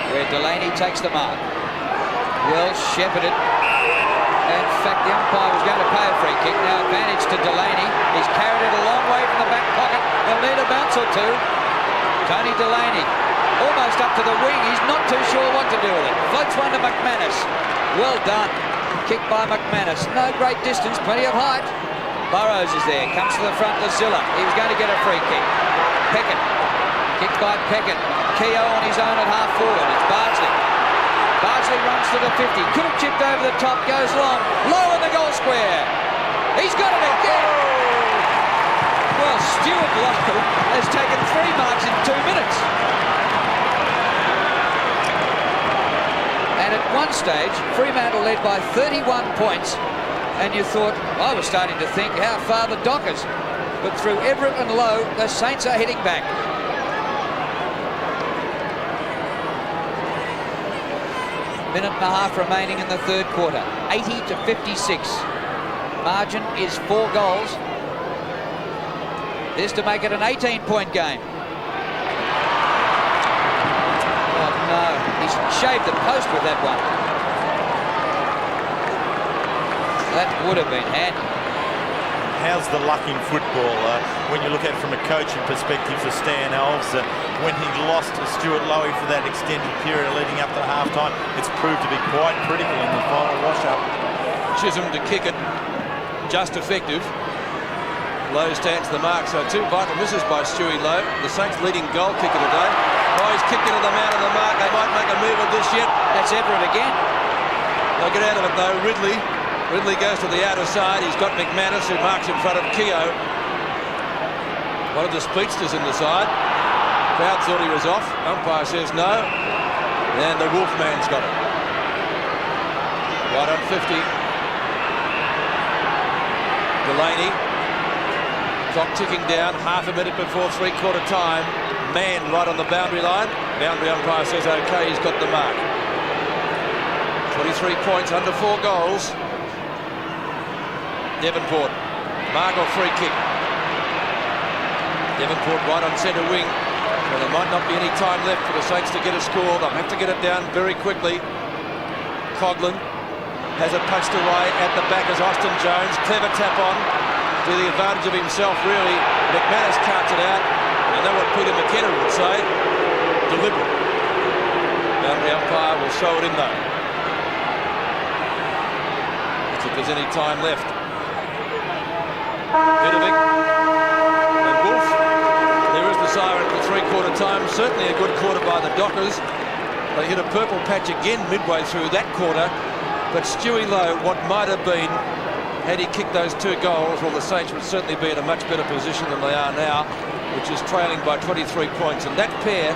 where Delaney takes the mark. Well shepherded. In fact, the umpire was going to pay a free kick. Now advantage to Delaney. He's carried it a long way from the back pocket. They'll need a bounce or two. Tony Delaney, almost up to the wing. He's not too sure what to do with it. Floats one to McManus. Well done. Kick by McManus. No great distance, plenty of height. Burrows is there. Comes to the front to Zilla. He was going to get a free kick. Peckett. Kicked by Peckett. Keogh on his own at half forward. It's Bardsley. Bardsley runs to the 50. Could have chipped over the top. Goes long. Low in the goal square. He's got it again. Well, Stuart Lowe has taken 3 marks in 2 minutes. And at one stage, Fremantle led by 31 points. And you thought, I was starting to think, how far the Dockers. But through Everett and Lowe, the Saints are heading back. Minute and a half remaining in the third quarter. 80 to 56. Margin is 4 goals. This to make it an 18-point game. Oh no, he's shaved the post with that one. That would have been handy. How's the luck in football when you look at it from a coaching perspective for Stan Alves? When he lost to Stuart Lowe for that extended period leading up to half-time, it's proved to be quite critical in the final wash-up. Chisholm to kick it, just effective. Lowe stands the mark, so 2 vital misses by Stewie Lowe. The Saints leading goal kicker today. Oh, he's kicked into the man of the mark. They might make a move of this yet. That's Everett again. They'll get out of it though. Ridley goes to the outer side. He's got McManus who marks in front of Keogh. One of the speedsters in the side. Crowd thought he was off. Umpire says no. And the Wolfman's got it. Right on 50. Delaney. Clock ticking down. Half a minute before 3/4 time. Man right on the boundary line. Boundary umpire says okay, he's got the mark. 23 points under 4 goals. Devonport, mark or free kick. Devonport right on centre wing. Well, there might not be any time left for the Saints to get a score. They'll have to get it down very quickly. Coghlan has it punched away at the back as Austin Jones. Clever tap on to the advantage of himself, really. McManus carts it out. I know what Peter McKenna would say. Deliberate. Boundary umpire will show it in though. If there's any time left. Vidovic and Wolf. There is the siren for 3/4 time. Certainly a good quarter by the Dockers. They hit a purple patch again midway through that quarter. But Stewie Lowe, what might have been, had he kicked those 2 goals, well, the Saints would certainly be in a much better position than they are now, which is trailing by 23 points. And that pair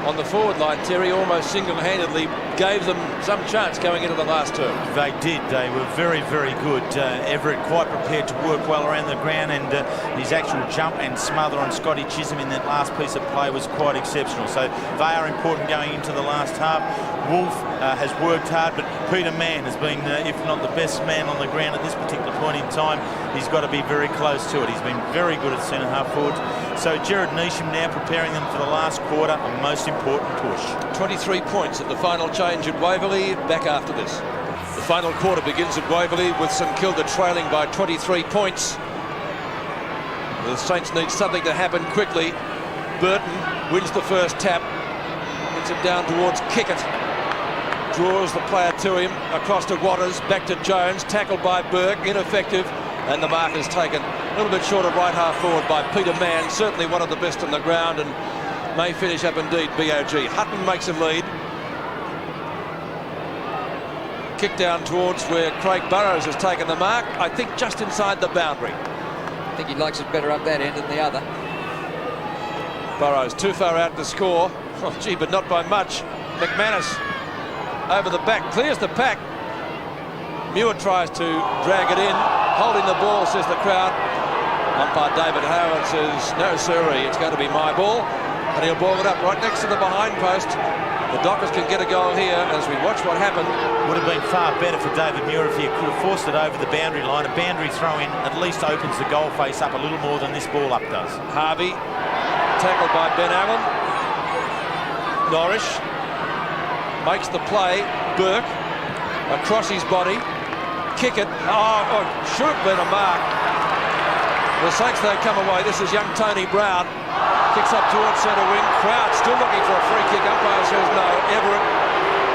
on the forward line, Terry, almost single-handedly gave them some chance going into the last term. They did. They were very, very good. Everett quite prepared to work well around the ground, and his actual jump and smother on Scotty Chisholm in that last piece of play was quite exceptional. So they are important going into the last half. Wolf has worked hard, but Peter Mann has been, if not the best man on the ground at this particular point in time. He's got to be very close to it. He's been very good at centre-half forwards. So Jared Neesham now preparing them for the last quarter, a most important push. 23 points at the final change at Waverley. Back after this. The final quarter begins at Waverley with St Kilda trailing by 23 points. The Saints need something to happen quickly. Burton wins the first tap. Gets it down towards Kickett. Draws the player to him. Across to Waters. Back to Jones. Tackled by Burke. Ineffective. And the mark is taken a little bit short of right half forward by Peter Mann. Certainly one of the best on the ground and may finish up indeed BOG. Hutton makes a lead. Kick down towards where Craig Burrows has taken the mark. I think just inside the boundary. I think he likes it better up that end than the other. Burrows too far out to score. Oh, gee, but not by much. McManus over the back, clears the pack. Muir tries to drag it in. Holding the ball, says the crowd. Umpire David Howard says, no sirree, it's going to be my ball. And he'll ball it up right next to the behind post. The Dockers can get a goal here as we watch what happened. Would have been far better for David Muir if he could have forced it over the boundary line. A boundary throw in at least opens the goal face up a little more than this ball up does. Harvey, tackled by Ben Allen. Norrish makes the play. Burke across his body. Kick it. Oh, should have been a mark. The Saints, though, come away. This is young Tony Brown. Kicks up towards centre wing. Crowd still looking for a free kick. Umpire says no. Everett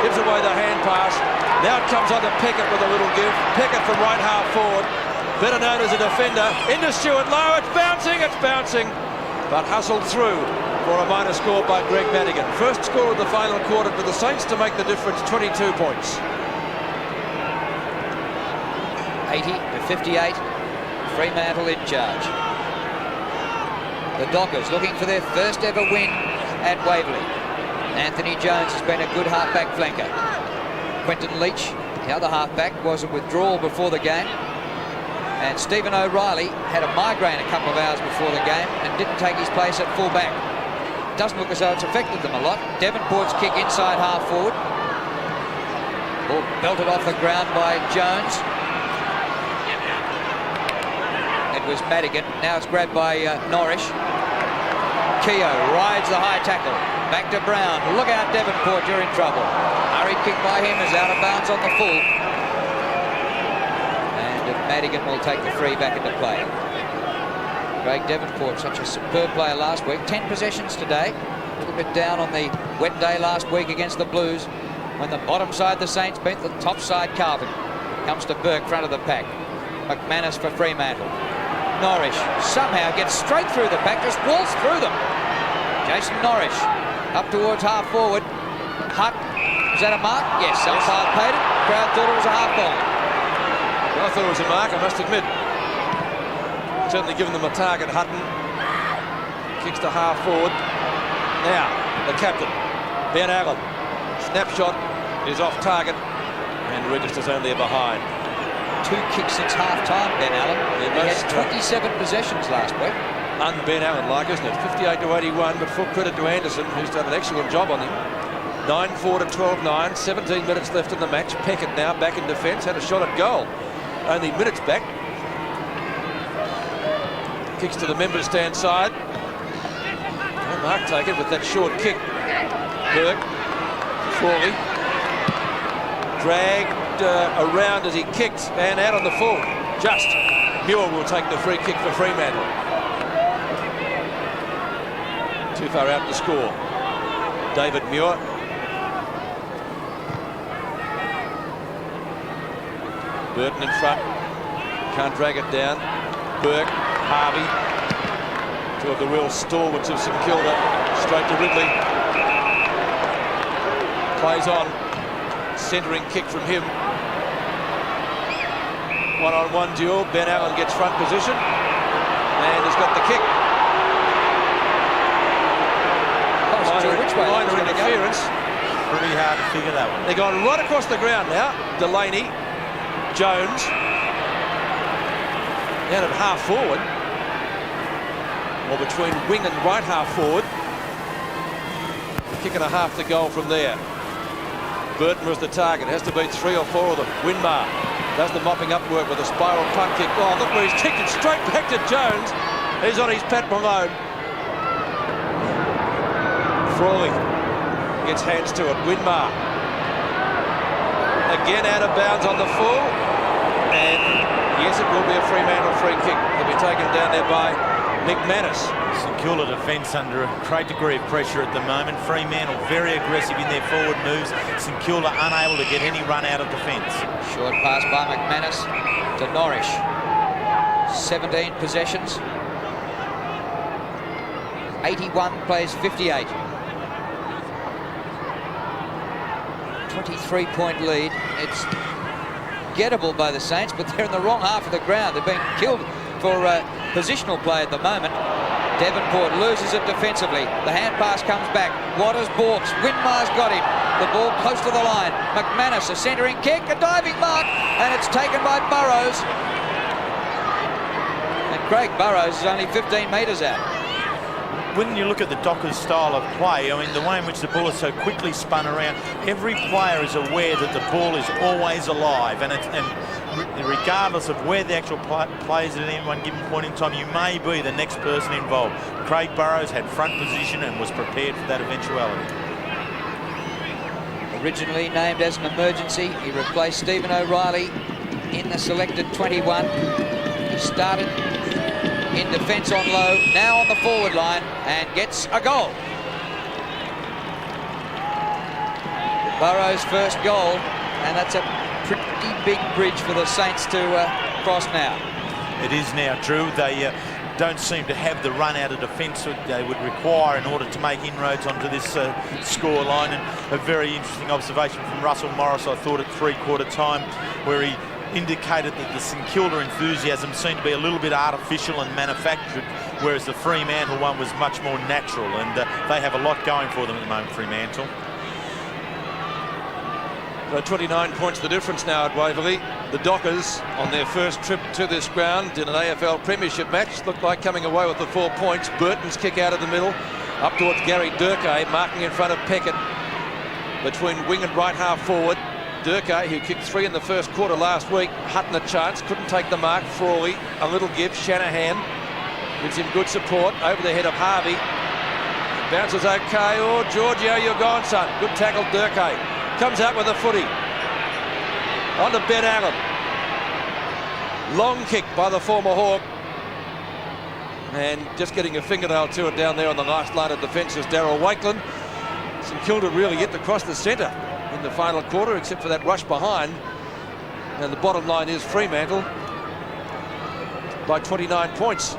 gives away the hand pass. Now it comes on to Peckett with a little give. Peckett from right half forward. Better known as a defender. Into Stuart Lowe. It's bouncing. But hustled through for a minor score by Greg Madigan. First score of the final quarter for the Saints to make the difference, 22 points. 80-58, Fremantle in charge. The Dockers looking for their first ever win at Waverley. Anthony Jones has been a good halfback flanker. Quentin Leach, the other halfback, was a withdrawal before the game. And Stephen O'Reilly had a migraine a couple of hours before the game and didn't take his place at full-back. Doesn't look as though it's affected them a lot. Devonport's kick inside half-forward. Ball belted off the ground by Jones. It was Madigan. Now it's grabbed by Norrish. Keogh rides the high tackle. Back to Brown. Look out, Devonport, you're in trouble. Hurried kick by him is out of bounds on the full. And Madigan will take the free back into play. Craig Devonport, such a superb player last week. 10 possessions today. A little bit down on the wet day last week against the Blues, when the bottom side the Saints beat the top side Carlton. Comes to Burke, front of the pack. McManus for Fremantle. Norrish somehow gets straight through the pack, just walls through them. Jason Norrish up towards half forward. Hutt, is that a mark? Yes, umpire paid it. Crowd thought it was a half ball. I thought it was a mark, I must admit. Certainly given them a target. Hutton kicks to half forward. Now the captain, Ben Allen. Snapshot is off target and registers only a behind. 2 kicks since half-time, Ben Allen. He had 27 possessions last week. Un-Ben Allen-like, isn't it? 58-81, but full credit to Anderson, who's done an excellent job on him. 9-4 to 12-9, 17 minutes left in the match. Peckett now back in defence, had a shot at goal. Only minutes back. Kicks to the members' stand side. No mark taken with that short kick. Burke, Frawley, dragged around as he kicked and out on the full. Just Muir will take the free kick for Fremantle. Too far out to score. David Muir. Burton in front. Can't drag it down. Burke, Harvey. 2 of the real stalwarts of St Kilda. Straight to Ridley. Plays on. Centering kick from him. One-on-one duel. Ben Allen gets front position and has got the kick. Minor interference. Pretty hard to figure that one. They're going right across the ground now. Delaney, Jones, down at half forward, or between wing and right half forward. Kick and a half to goal from there. Burton was the target. Has to beat 3 or 4 of them. Winmar does the mopping up work with a spiral punt kick. Oh, look where he's kicked it straight back to Jones. He's on his Pat Malone. Frawley gets hands to it. Winmar again out of bounds on the full. And yes, it will be a Fremantle free kick. It'll be taken down there by McManus. St Kilda defence under a great degree of pressure at the moment. Fremantle very aggressive in their forward moves. St Kilda unable to get any run out of defence. Short pass by McManus to Norrish. 17 possessions. 81 plays 58. 23-point lead. It's gettable by the Saints, but they're in the wrong half of the ground. They're being killed for positional play at the moment. Devonport loses it defensively. The hand pass comes back. Waters balks. Winmar's got him. The ball close to the line. McManus, a centering kick, a diving mark, and it's taken by Burrows. And Craig Burrows is only 15 metres out. When you look at the Dockers' style of play, I mean, the way in which the ball is so quickly spun around, every player is aware that the ball is always alive, and regardless of where the actual plays at any one given point in time, you may be the next person involved. Craig Burrows had front position and was prepared for that eventuality. Originally named as an emergency, he replaced Stephen O'Reilly in the selected 21. He started in defence on low, now on the forward line, and gets a goal. Burrows' first goal, and that's a pretty big bridge for the Saints to cross now. It is now, Drew. They don't seem to have the run out of defence that they would require in order to make inroads onto this score line. And a very interesting observation from Russell Morris, I thought, at three-quarter time, where he indicated that the St Kilda enthusiasm seemed to be a little bit artificial and manufactured, whereas the Fremantle one was much more natural, and they have a lot going for them at the moment, Fremantle. So 29 points the difference now at Waverley. The Dockers, on their first trip to this ground in an AFL Premiership match, looked like coming away with the 4 points. Burton's kick out of the middle, up towards Gary Durkay, marking in front of Peckett. Between wing and right half forward, Durkay, who kicked 3 in the first quarter last week. Hutton a chance, couldn't take the mark. Frawley, a little give. Shanahan gives him good support over the head of Harvey. Bounces okay. Oh, Giorgio, you're gone, son. Good tackle, Durkay. Comes out with a footy. On to Ben Allen. Long kick by the former Hawk. And just getting a fingernail to it down there on the last line of defence is Darryl Wakelin. St Kilda really hit across the centre in the final quarter, except for that rush behind. And the bottom line is Fremantle by 29 points.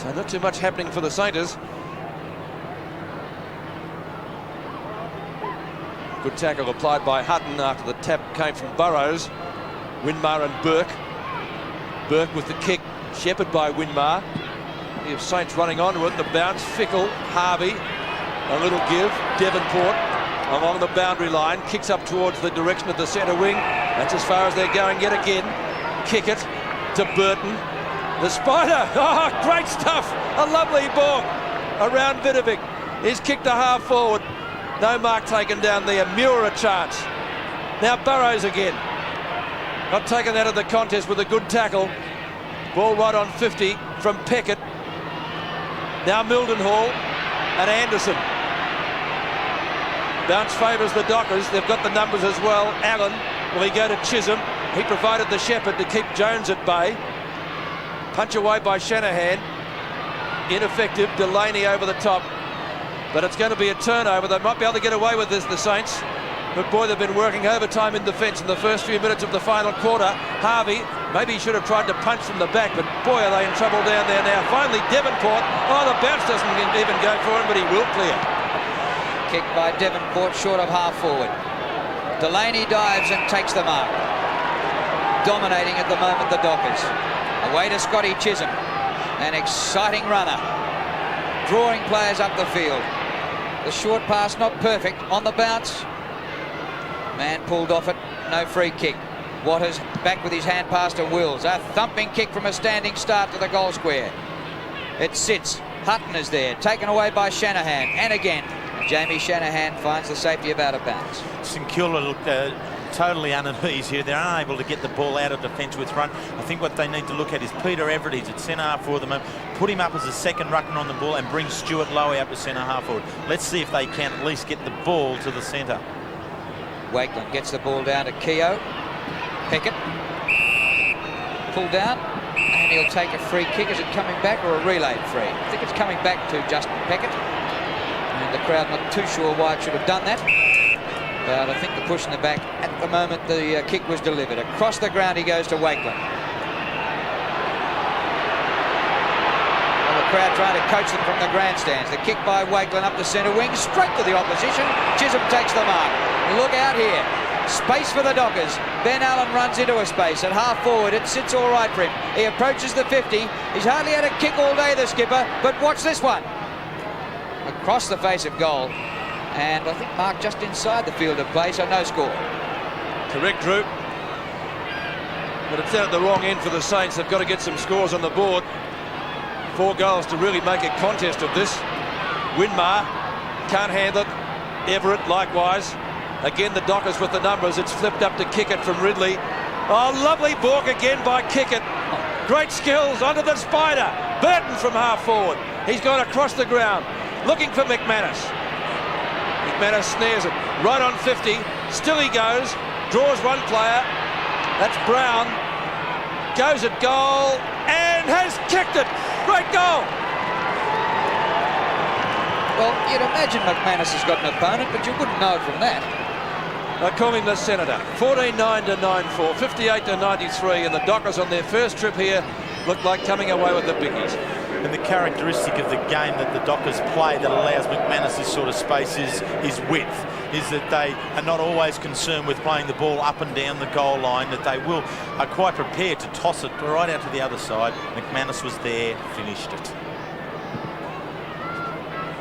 So not too much happening for the Saints. Good tackle applied by Hutton after the tap came from Burrows. Winmar and Burke. Burke with the kick, shepherded by Winmar. You have Saints running onto it. The bounce, Fickle, Harvey. A little give, Devonport along the boundary line. Kicks up towards the direction of the centre wing. That's as far as they're going yet again. Kick it to Burton. The Spider. Oh, great stuff. A lovely ball around Vidovic. He's kicked a half forward. No mark taken down there. Muir a chance. Now Burrows again. Not taken out of the contest with a good tackle. Ball right on 50 from Peckett. Now Mildenhall and Anderson. Bounce favours the Dockers. They've got the numbers as well. Allen, will he go to Chisholm? He provided the shepherd to keep Jones at bay. Punch away by Shanahan. Ineffective. Delaney over the top. But it's going to be a turnover. They might be able to get away with this, the Saints. But boy, they've been working overtime in defence in the first few minutes of the final quarter. Harvey, maybe he should have tried to punch from the back, but boy, are they in trouble down there now. Finally, Devonport. Oh, the bounce doesn't even go for him, but he will clear. Kick by Devonport, short of half forward. Delaney dives and takes the mark. Dominating at the moment, the Dockers. Away to Scotty Chisholm. An exciting runner. Drawing players up the field. The short pass not perfect. On the bounce. Man pulled off it. No free kick. Waters back with his hand pass to Wills. A thumping kick from a standing start to the goal square. It sits. Hutton is there. Taken away by Shanahan. And again, Jamie Shanahan finds the safety of out of bounds. St Kilda looked totally unease here. They're unable to get the ball out of defence with run. I think what they need to look at is Peter Everett. He's at centre half for them. Put him up as a second ruckman on the ball and bring Stuart Lowy up to centre half forward. Let's see if they can at least get the ball to the centre. Wakelin gets the ball down to Keogh. Peckett. Pull down. And he'll take a free kick. Is it coming back or a relayed free? I think it's coming back to Justin Peckett. And the crowd not too sure why it should have done that. But I think the push in the back, at the moment the kick was delivered. Across the ground he goes to Wakelin. Well, the crowd trying to coach them from the grandstands. The kick by Wakelin up the centre wing, straight to the opposition. Chisholm takes the mark. Look out here. Space for the Dockers. Ben Allen runs into a space at half forward. It sits all right for him. He approaches the 50. He's hardly had a kick all day, the skipper. But watch this one. Across the face of goal. And I think Mark just inside the field of play, so no score. Correct, Drew. But it's out at the wrong end for the Saints. They've got to get some scores on the board. 4 goals to really make a contest of this. Winmar can't handle it. Everett likewise. Again, the Dockers with the numbers. It's flipped up to Kickett from Ridley. Oh, lovely balk again by Kickett. Great skills onto the Spider. Burton from half forward. He's gone across the ground, looking for McManus. McManus snares it right on 50. Still he goes. Draws one player. That's Brown. Goes at goal and has kicked it. Great goal. Well, you'd imagine McManus has got an opponent, but you wouldn't know it from that. I call him the Senator. 14-9 to 9-4, 58 to 93, and the Dockers on their first trip here looked like coming away with the biggies. And the characteristic of the game that the Dockers play that allows McManus this sort of space is width, is that they are not always concerned with playing the ball up and down the goal line, that they are quite prepared to toss it right out to the other side. McManus was there, finished it.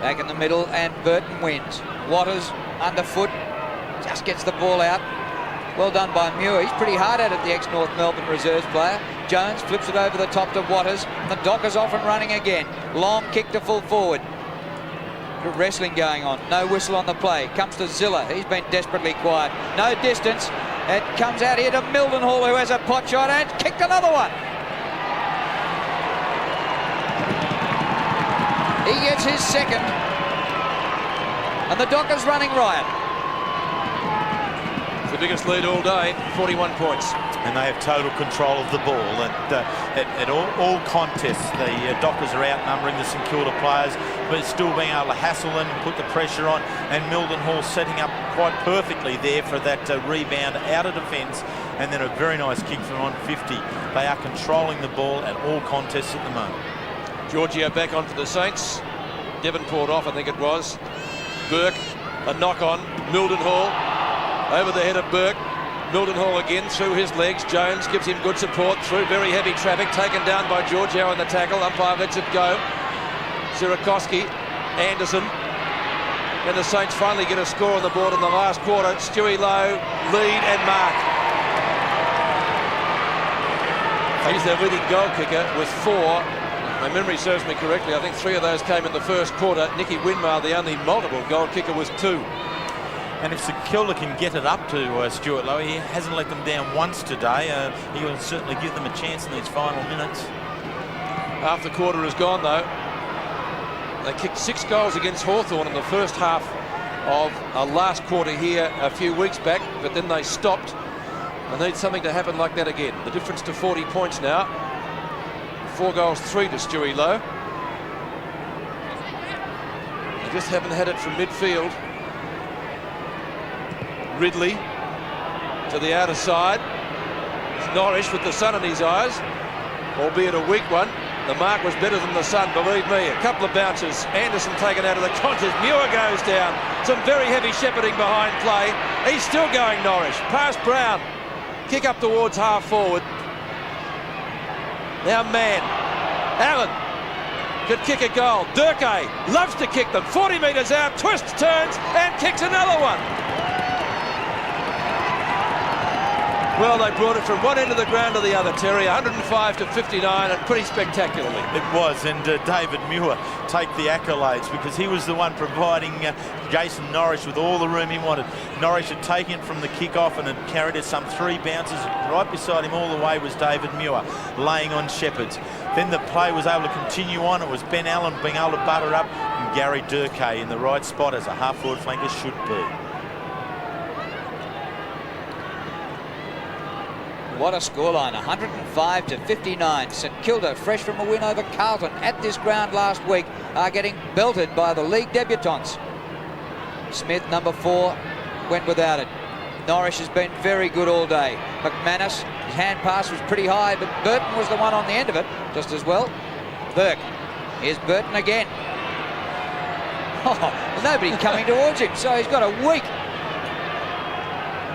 Back in the middle, and Burton wins. Waters underfoot, just gets the ball out. Well done by Muir. He's pretty hard at it, the ex-North Melbourne reserves player. Jones flips it over the top to Waters. The Dockers off and running again. Long kick to full forward. Good wrestling going on. No whistle on the play. Comes to Zilla. He's been desperately quiet. No distance. It comes out here to Mildenhall, who has a pot shot and kicked another one. He gets his second. And the Dockers running riot. The biggest lead all day, 41 points. And they have total control of the ball. At all contests, the Dockers are outnumbering the St Kilda players, but still being able to hassle them and put the pressure on. And Mildenhall setting up quite perfectly there for that rebound out of defence, and then a very nice kick from on 50. They are controlling the ball at all contests at the moment. Giorgio back on for the Saints. Devonport off, I think it was. Burke, a knock on. Mildenhall over the head of Burke. Mildenhall again through his legs. Jones gives him good support through very heavy traffic, taken down by Giorgio in the tackle. Umpire lets it go. Zirakoski, Anderson, and the Saints finally get a score on the board in the last quarter. Stewie Lowe, lead and mark. He's their leading goal kicker with 4. My memory serves me correctly. I think 3 of those came in the first quarter. Nicky Winmar, the only multiple goal kicker, was 2. And if St Kilda can get it up to Stuart Lowe, he hasn't let them down once today. He will certainly give them a chance in these final minutes. Half the quarter is gone, though. They kicked 6 goals against Hawthorn in the first half of a last quarter here a few weeks back, but then they stopped. They need something to happen like that again. The difference to 40 points now. 4 goals, 3 to Stewie Lowe. They just haven't had it from midfield. Ridley to the outer side. It's Norrish with the sun in his eyes, albeit a weak one. The mark was better than the sun, believe me. A couple of bounces. Anderson taken out of the contest. Muir goes down. Some very heavy shepherding behind play. He's still going, Norrish. Past Brown. Kick up towards half forward. Now Mann. Allen could kick a goal. Durkay loves to kick them. 40 metres out. Twists, turns and kicks another one. Well, they brought it from one end of the ground to the other, Terry. 105 to 59, and pretty spectacularly. It was, and David Muir take the accolades because he was the one providing Jason Norrish with all the room he wanted. Norrish had taken it from the kick-off and had carried it some 3 bounces. Right beside him all the way was David Muir, laying on Shepherds. Then the play was able to continue on. It was Ben Allen being able to butter up, and Gary Durkay in the right spot as a half-forward flanker should be. What a scoreline, 105 to 59. St Kilda, fresh from a win over Carlton at this ground last week, are getting belted by the league debutants. Smith, number 4, went without it. Norrish has been very good all day. McManus, his hand pass was pretty high, but Burton was the one on the end of it, just as well. Burke, here's Burton again. Oh, nobody coming towards him, so he's got a weak.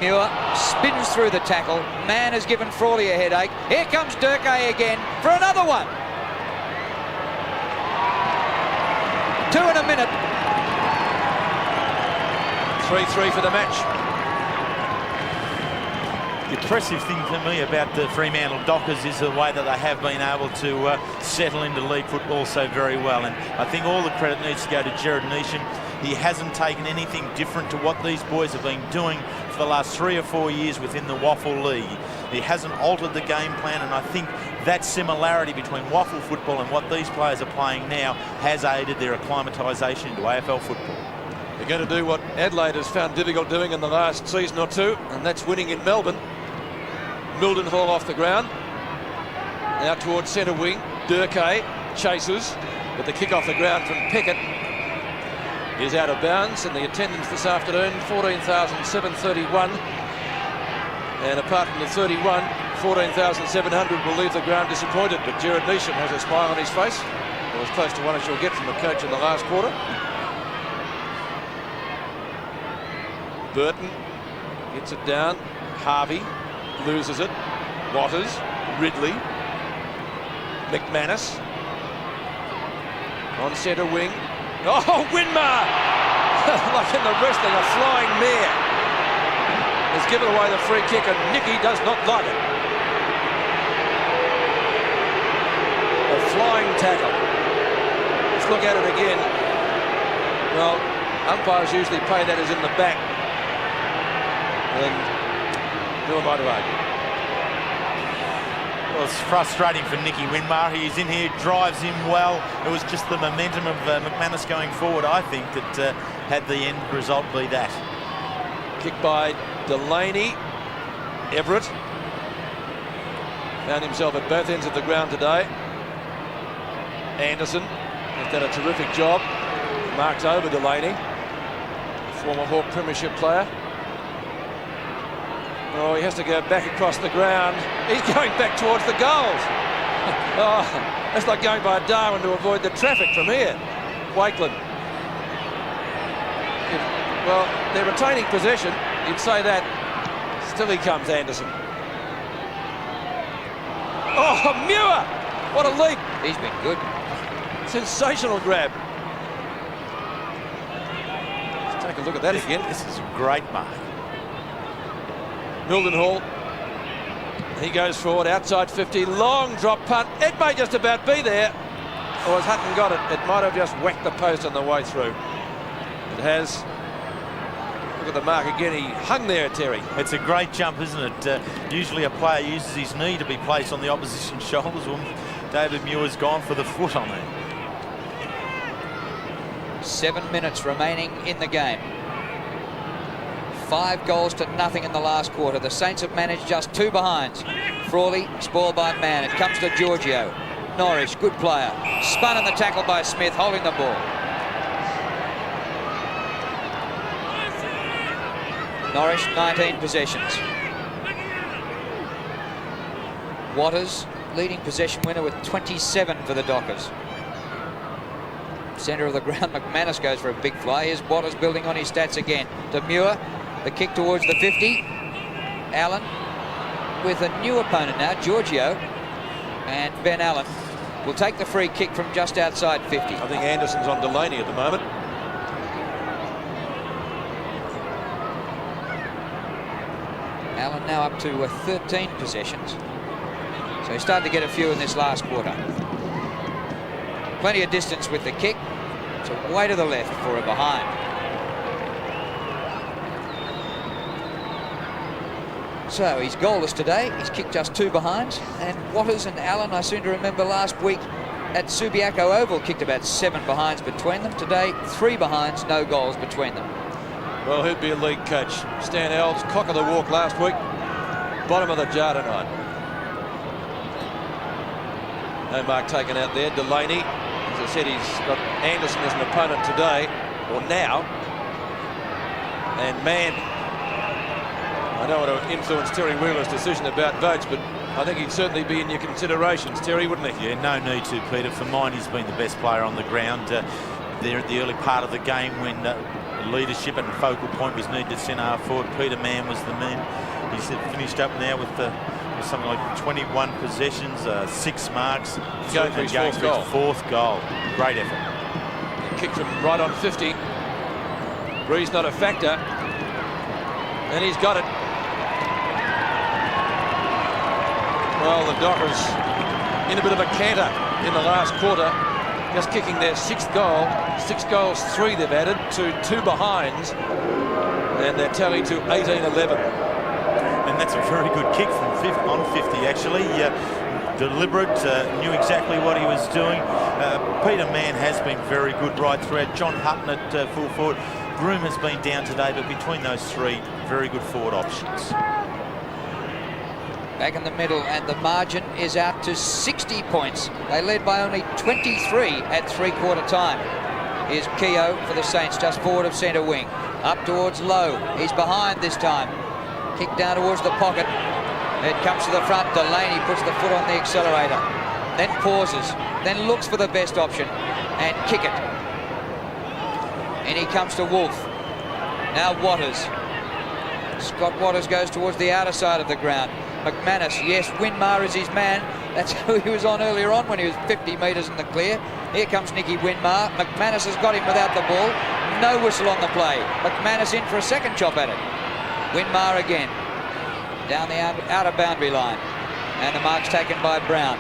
Muir spins through the tackle. Mann has given Frawley a headache. Here comes Durkay again for another one. 2 in a minute. 3-3 for the match. The impressive thing to me about the Fremantle Dockers is the way that they have been able to settle into league football so very well. And I think all the credit needs to go to Jared Neesham. He hasn't taken anything different to what these boys have been doing for the last 3 or 4 years within the Waffle League. He hasn't altered the game plan, and I think that similarity between Waffle football and what these players are playing now has aided their acclimatisation into AFL football. They're going to do what Adelaide has found difficult doing in the last season or 2, and that's winning in Melbourne. Mildenhall off the ground. Now towards centre wing. Durkay chases, but the kick off the ground from Peckett is out of bounds, and the attendance this afternoon, 14,731. And apart from the 31, 14,700 will leave the ground disappointed, but Jared Neesham has a smile on his face. Or as close to one as you'll get from a coach in the last quarter. Burton gets it down. Harvey loses it. Waters, Ridley, McManus on centre wing. Oh, Winmar! Like in the wrestling, a flying mare has given away the free kick, and Nicky does not like it. A flying tackle. Let's look at it again. Well, umpires usually pay that as in the back. And who am I to argue? Well, it's frustrating for Nicky Winmar. He's in here, drives him well. It was just the momentum of McManus going forward, I think, that had the end result be that. Kick by Delaney. Everett found himself at both ends of the ground today. Anderson has done a terrific job. Marks over Delaney, former Hawke Premiership player. Oh, he has to go back across the ground. He's going back towards the goals. Oh, that's like going by Darwin to avoid the traffic from here. Wakeland. Well, they're retaining possession. You'd say that. Still he comes, Anderson. Oh, Muir! What a leap. He's been good. Sensational grab. Let's take a look at that again. This is a great mark. Mildenhall. He goes forward, outside 50, long drop punt. It may just about be there. Or as Hutton got it, it might have just whacked the post on the way through. It has. Look at the mark again. He hung there, Terry. It's a great jump, isn't it? Usually a player uses his knee to be placed on the opposition's shoulders. Well, David Muir's gone for the foot on it. 7 minutes remaining in the game. 5 goals to nothing in the last quarter. The Saints have managed just 2 behinds. Frawley, spoiled by Mann. It comes to Giorgio. Norris, good player. Spun in the tackle by Smith, holding the ball. Norris, 19 possessions. Waters, leading possession winner with 27 for the Dockers. Centre of the ground, McManus goes for a big fly. Here's Waters building on his stats again. Demure, the kick towards the 50. Allen with a new opponent now, Giorgio. And Ben Allen will take the free kick from just outside 50. I think Anderson's on Delaney at the moment. Allen now up to 13 possessions. So he's starting to get a few in this last quarter. Plenty of distance with the kick. So way to the left for a behind. So he's goalless today. He's kicked just 2 behinds. And Waters and Allen, I seem to remember last week at Subiaco Oval, kicked about 7 behinds between them. Today, 3 behinds, no goals between them. Well, who'd be a league coach? Stan Alves, cock of the walk last week. Bottom of the jar tonight. No mark taken out there. Delaney, as I said, he's got Anderson as an opponent today, or now. And Mann. I don't want to influence Terry Wheeler's decision about votes, but I think he'd certainly be in your considerations, Terry, wouldn't he? Yeah, no need to, Peter. For mine, he's been the best player on the ground there at the early part of the game when leadership and focal point was needed at centre forward. Peter Mann was the man. He's finished up now with something like 21 possessions, 6 marks. Going for his fourth goal. Great effort. Kick from right on 50. Breeze not a factor. And he's got it. Well, the Dockers in a bit of a canter in the last quarter, just kicking their 6th goal. 6 goals, 3 they've added to 2 behinds, and they're tallying to 18-11. And that's a very good kick from 50 actually. Deliberate, knew exactly what he was doing. Peter Mann has been very good right throughout. John Hutton at full forward. Groom has been down today, but between those 3, very good forward options. Back in the middle, and the margin is out to 60 points. They led by only 23 at 3/4 time. Here's Keogh for the Saints, just forward of centre wing. Up towards Lowe. He's behind this time. Kick down towards the pocket. It comes to the front. Delaney puts the foot on the accelerator, then pauses, then looks for the best option and kick it. And he comes to Wolf. Now Waters. Scott Waters goes towards the outer side of the ground. McManus, yes, Winmar is his man. That's who he was on earlier on when he was 50 metres in the clear. Here comes Nicky Winmar. McManus has got him without the ball. No whistle on the play. McManus in for a second chop at it. Winmar again. Down the outer boundary line. And the mark's taken by Brown.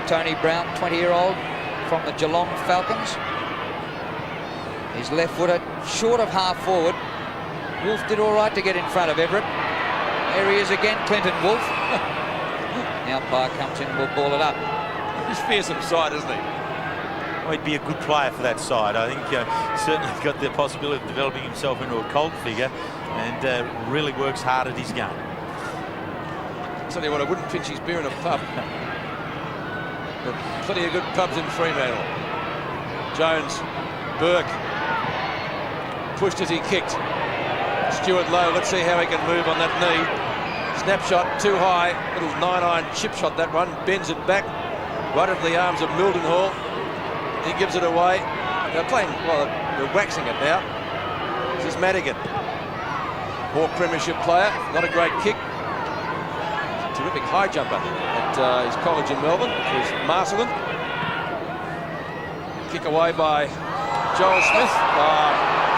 Tony Brown, 20-year-old from the Geelong Falcons. He's left-footed, short of half forward. Wolf did all right to get in front of Everett. There he is again, Clinton Wolf. The umpire comes in and will ball it up. He's fearsome side, isn't he? Well, he'd be a good player for that side. I think certainly got the possibility of developing himself into a cult figure, and really works hard at his game. Tell you what, I wouldn't pinch his beer in a pub. But plenty of good pubs in Fremantle. Jones, Burke, pushed as he kicked. Stuart Lowe, let's see how he can move on that knee. Snapshot too high, little 9-iron chip shot that one, bends it back right into the arms of Mildenhall. He gives it away. They're playing, well, they're waxing it now. This is Madigan. Hawke Premiership player, not a great kick. Terrific high jumper at his college in Melbourne. There's Marcelin. Kick away by Joel Smith.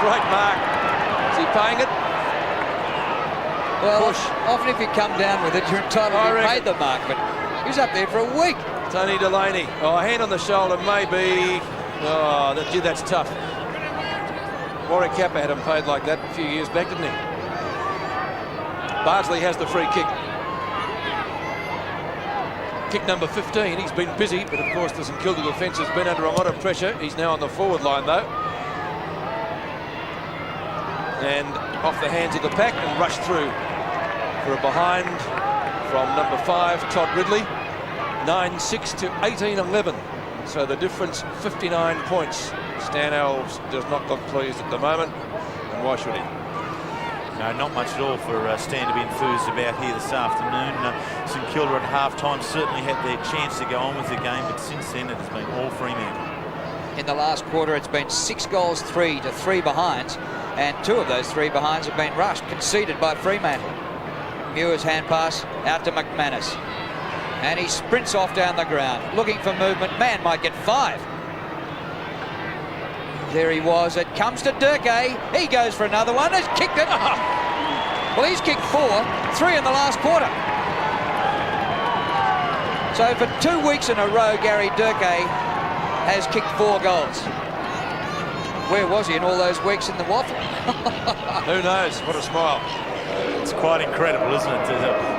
Great mark. Is he paying it? Well, Push. often if you come down with it, you're entitled to be paid the mark, but he was up there for a week. Tony Delaney. A hand on the shoulder, maybe. Gee, that's tough. Warwick Kappa had him paid like that a few years back, didn't he? Bardsley has the free kick. Kick number 15. He's been busy, but of course the St Kilda defence has been under a lot of pressure. He's now on the forward line, though. And off the hands of the pack and rushed through for a behind from number 5, Todd Ridley. 9-6 to 18-11. So the difference, 59 points. Stan Alves does not look pleased at the moment. And why should he? No, not much at all for Stan to be enthused about here this afternoon. St Kilda at half-time certainly had their chance to go on with the game, but since then it has been all Fremantle. In the last quarter, it's been 6 goals, 3 to 3 behinds, and 2 of those 3 behinds have been rushed, conceded by Fremantle. Muir's hand pass out to McManus. And he sprints off down the ground, looking for movement. Man might get 5. There he was. It comes to Durkee. He goes for another one. He's kicked it. Well, he's kicked 4, 3 in the last quarter. So for 2 weeks in a row, Gary Durkee has kicked 4 goals. Where was he in all those weeks in the waffle? Who knows? What a smile. It's quite incredible, isn't it?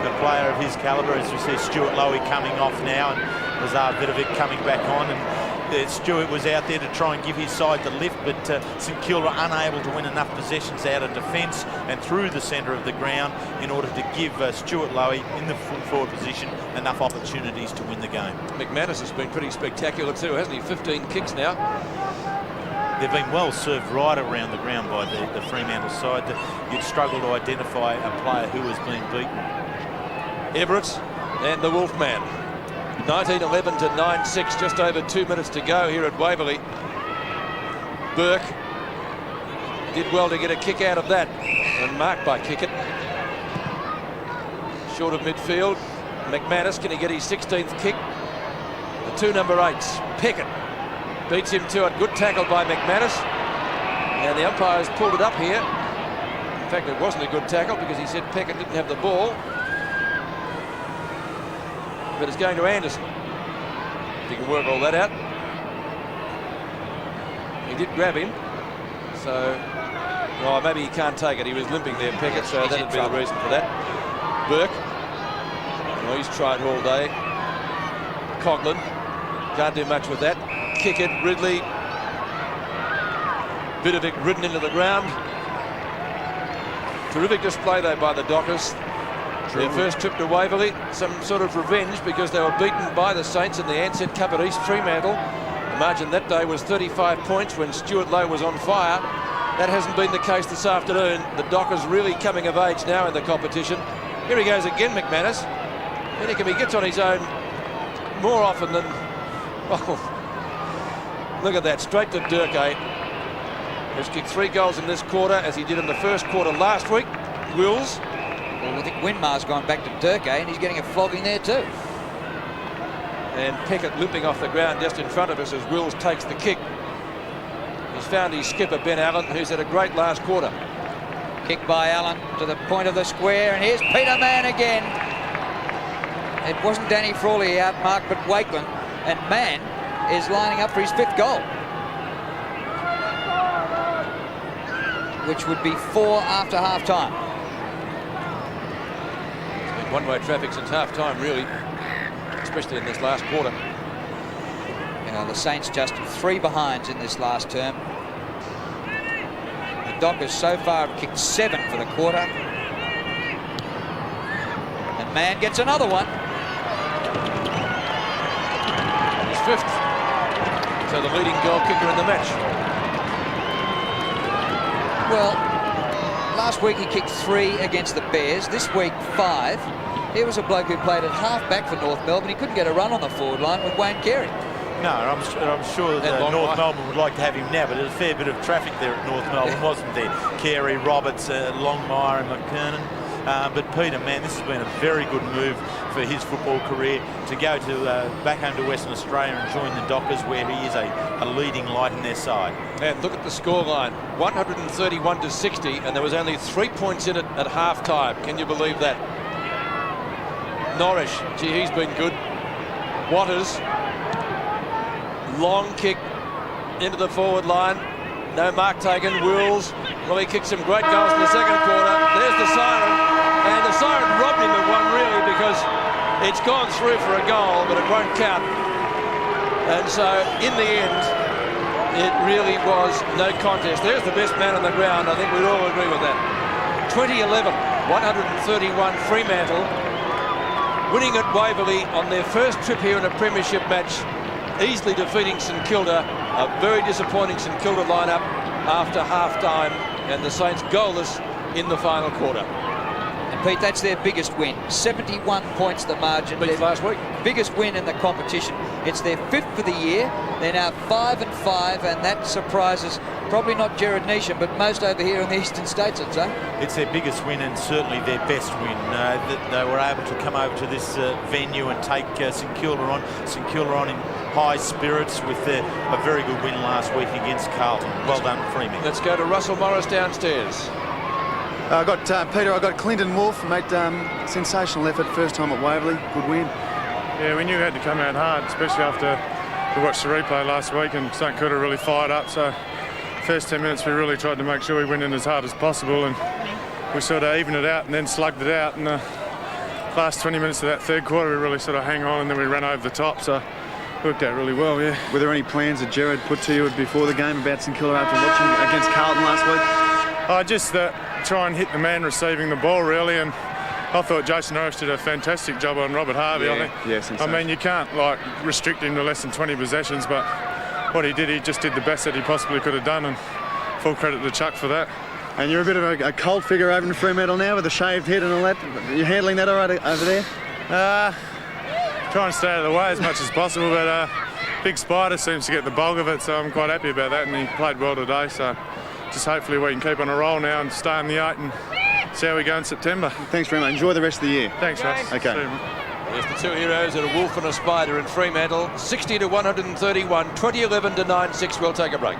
The player of his calibre, as we see Stuart Lowe coming off now, and Lazar Vidovic coming back on, and Stuart was out there to try and give his side the lift, but St Kilda unable to win enough possessions out of defence and through the centre of the ground in order to give Stuart Lowe in the full forward position enough opportunities to win the game. McManus has been pretty spectacular too, hasn't he? 15 kicks now. They've been well served right around the ground by the Fremantle side. You'd struggle to identify a player who has been beaten. Everett and the Wolfman. 19-11 to 9-6, just over 2 minutes to go here at Waverley. Burke did well to get a kick out of that and marked by Kickett. Short of midfield. McManus, can he get his 16th kick? The 2 number 8s, Peckett. Beats him to it. Good tackle by McManus. And the umpires pulled it up here. In fact, it wasn't a good tackle because he said Peckett didn't have the ball. But it's going to Anderson. If he can work all that out. He did grab him. So, maybe he can't take it. He was limping there, Peckett, so that'd be the reason for that. Burke. Well, he's tried all day. Coughlin. Can't do much with that. Kickett, Ridley. Vidovic ridden into the ground. Terrific display though by the Dockers. Their first trip to Waverley, some sort of revenge because they were beaten by the Saints in the Ansett Cup at East Fremantle. The margin that day was 35 points when Stuart Lowe was on fire. That hasn't been the case this afternoon. The Dockers really coming of age now in the competition. Here he goes again, McManus. And he gets on his own more often than... Oh, look at that, straight to Durkay. He's kicked 3 goals in this quarter, as he did in the first quarter last week. Wills. Well, I think Winmar's gone back to Durkay, and he's getting a flogging there too. And Peckett limping off the ground just in front of us as Wills takes the kick. He's found his skipper, Ben Allen, who's had a great last quarter. Kick by Allen to the point of the square, and here's Peter Mann again. It wasn't Danny Frawley outmarked, but Wakeland, and Mann is lining up for his 5th goal, which would be 4 after half-time. It's been one-way traffic since half-time, really, especially in this last quarter. You know, the Saints just 3 behinds in this last term. The Dockers so far have kicked 7 for the quarter. And Mann gets another one. His 5th. So the leading goal kicker in the match. Well, last week he kicked 3 against the Bears. This week 5. Here was a bloke who played at half-back for North Melbourne. He couldn't get a run on the forward line with Wayne Carey. No, I'm sure that North Melbourne would like to have him now, but there's a fair bit of traffic there at North Melbourne, wasn't there? Carey, Roberts, Longmire and McKernan. But Peter, man, this has been a very good move for his football career to go to back home to Western Australia and join the Dockers, where he is a leading light in their side. And look at the scoreline, 131-60, and there was only 3 points in it at half-time. Can you believe that? Norrish, gee, he's been good. Watters, long kick into the forward line. No mark taken. Wills, well, he kicked some great goals in the second quarter. There's the siren, and the siren robbed him of one, really, because it's gone through for a goal, but it won't count. And so, in the end, it really was no contest. There's the best man on the ground. I think we'd all agree with that. 2011, 131 Fremantle, winning at Waverley on their first trip here in a premiership match, easily defeating St Kilda. A very disappointing St Kilda lineup after half-time, and the Saints goalless in the final quarter. And Pete, that's their biggest win. 71 points the margin. Beat last week. Biggest win in the competition. It's their 5th for the year. They're now 5-5, and that surprises probably not Jared Neesham, but most over here in the eastern states, I'd say. It's their biggest win and certainly their best win. That they were able to come over to this venue and take St Kilda on. St Kilda on in high spirits with a very good win last week against Carlton. Well done, Freeman. Let's go to Russell Morris downstairs. Peter, I got Clinton Wolf, made sensational effort, first time at Waverley, good win. Yeah, we knew we had to come out hard, especially after we watched the replay last week and St Kilda really fired up. So first 10 minutes we really tried to make sure we went in as hard as possible, and we sort of evened it out and then slugged it out. And the last 20 minutes of that third quarter we really sort of hang on, and then we ran over the top. So it worked out really well, yeah. Were there any plans that Jared put to you before the game about St Kilda after watching against Carlton last week? Just try and hit the man receiving the ball, really, and I thought Jason Norris did a fantastic job on Robert Harvey. I mean, you can't restrict him to less than 20 possessions, but what he did, he just did the best that he possibly could have done, and full credit to Chuck for that. And you're a bit of a cult figure over in Fremantle now with a shaved head and all that. You're handling that all right over there? Try and stay out of the way as much as possible, but Big Spider seems to get the bulk of it, so I'm quite happy about that, and he played well today, so just hopefully we can keep on a roll now and stay in the 8 and see how we go in September. Thanks very much. Enjoy the rest of the year. Thanks, Russ. Okay. There's the two heroes at a wolf and a spider in Fremantle. 60-131, 2011-9-6. We'll take a break.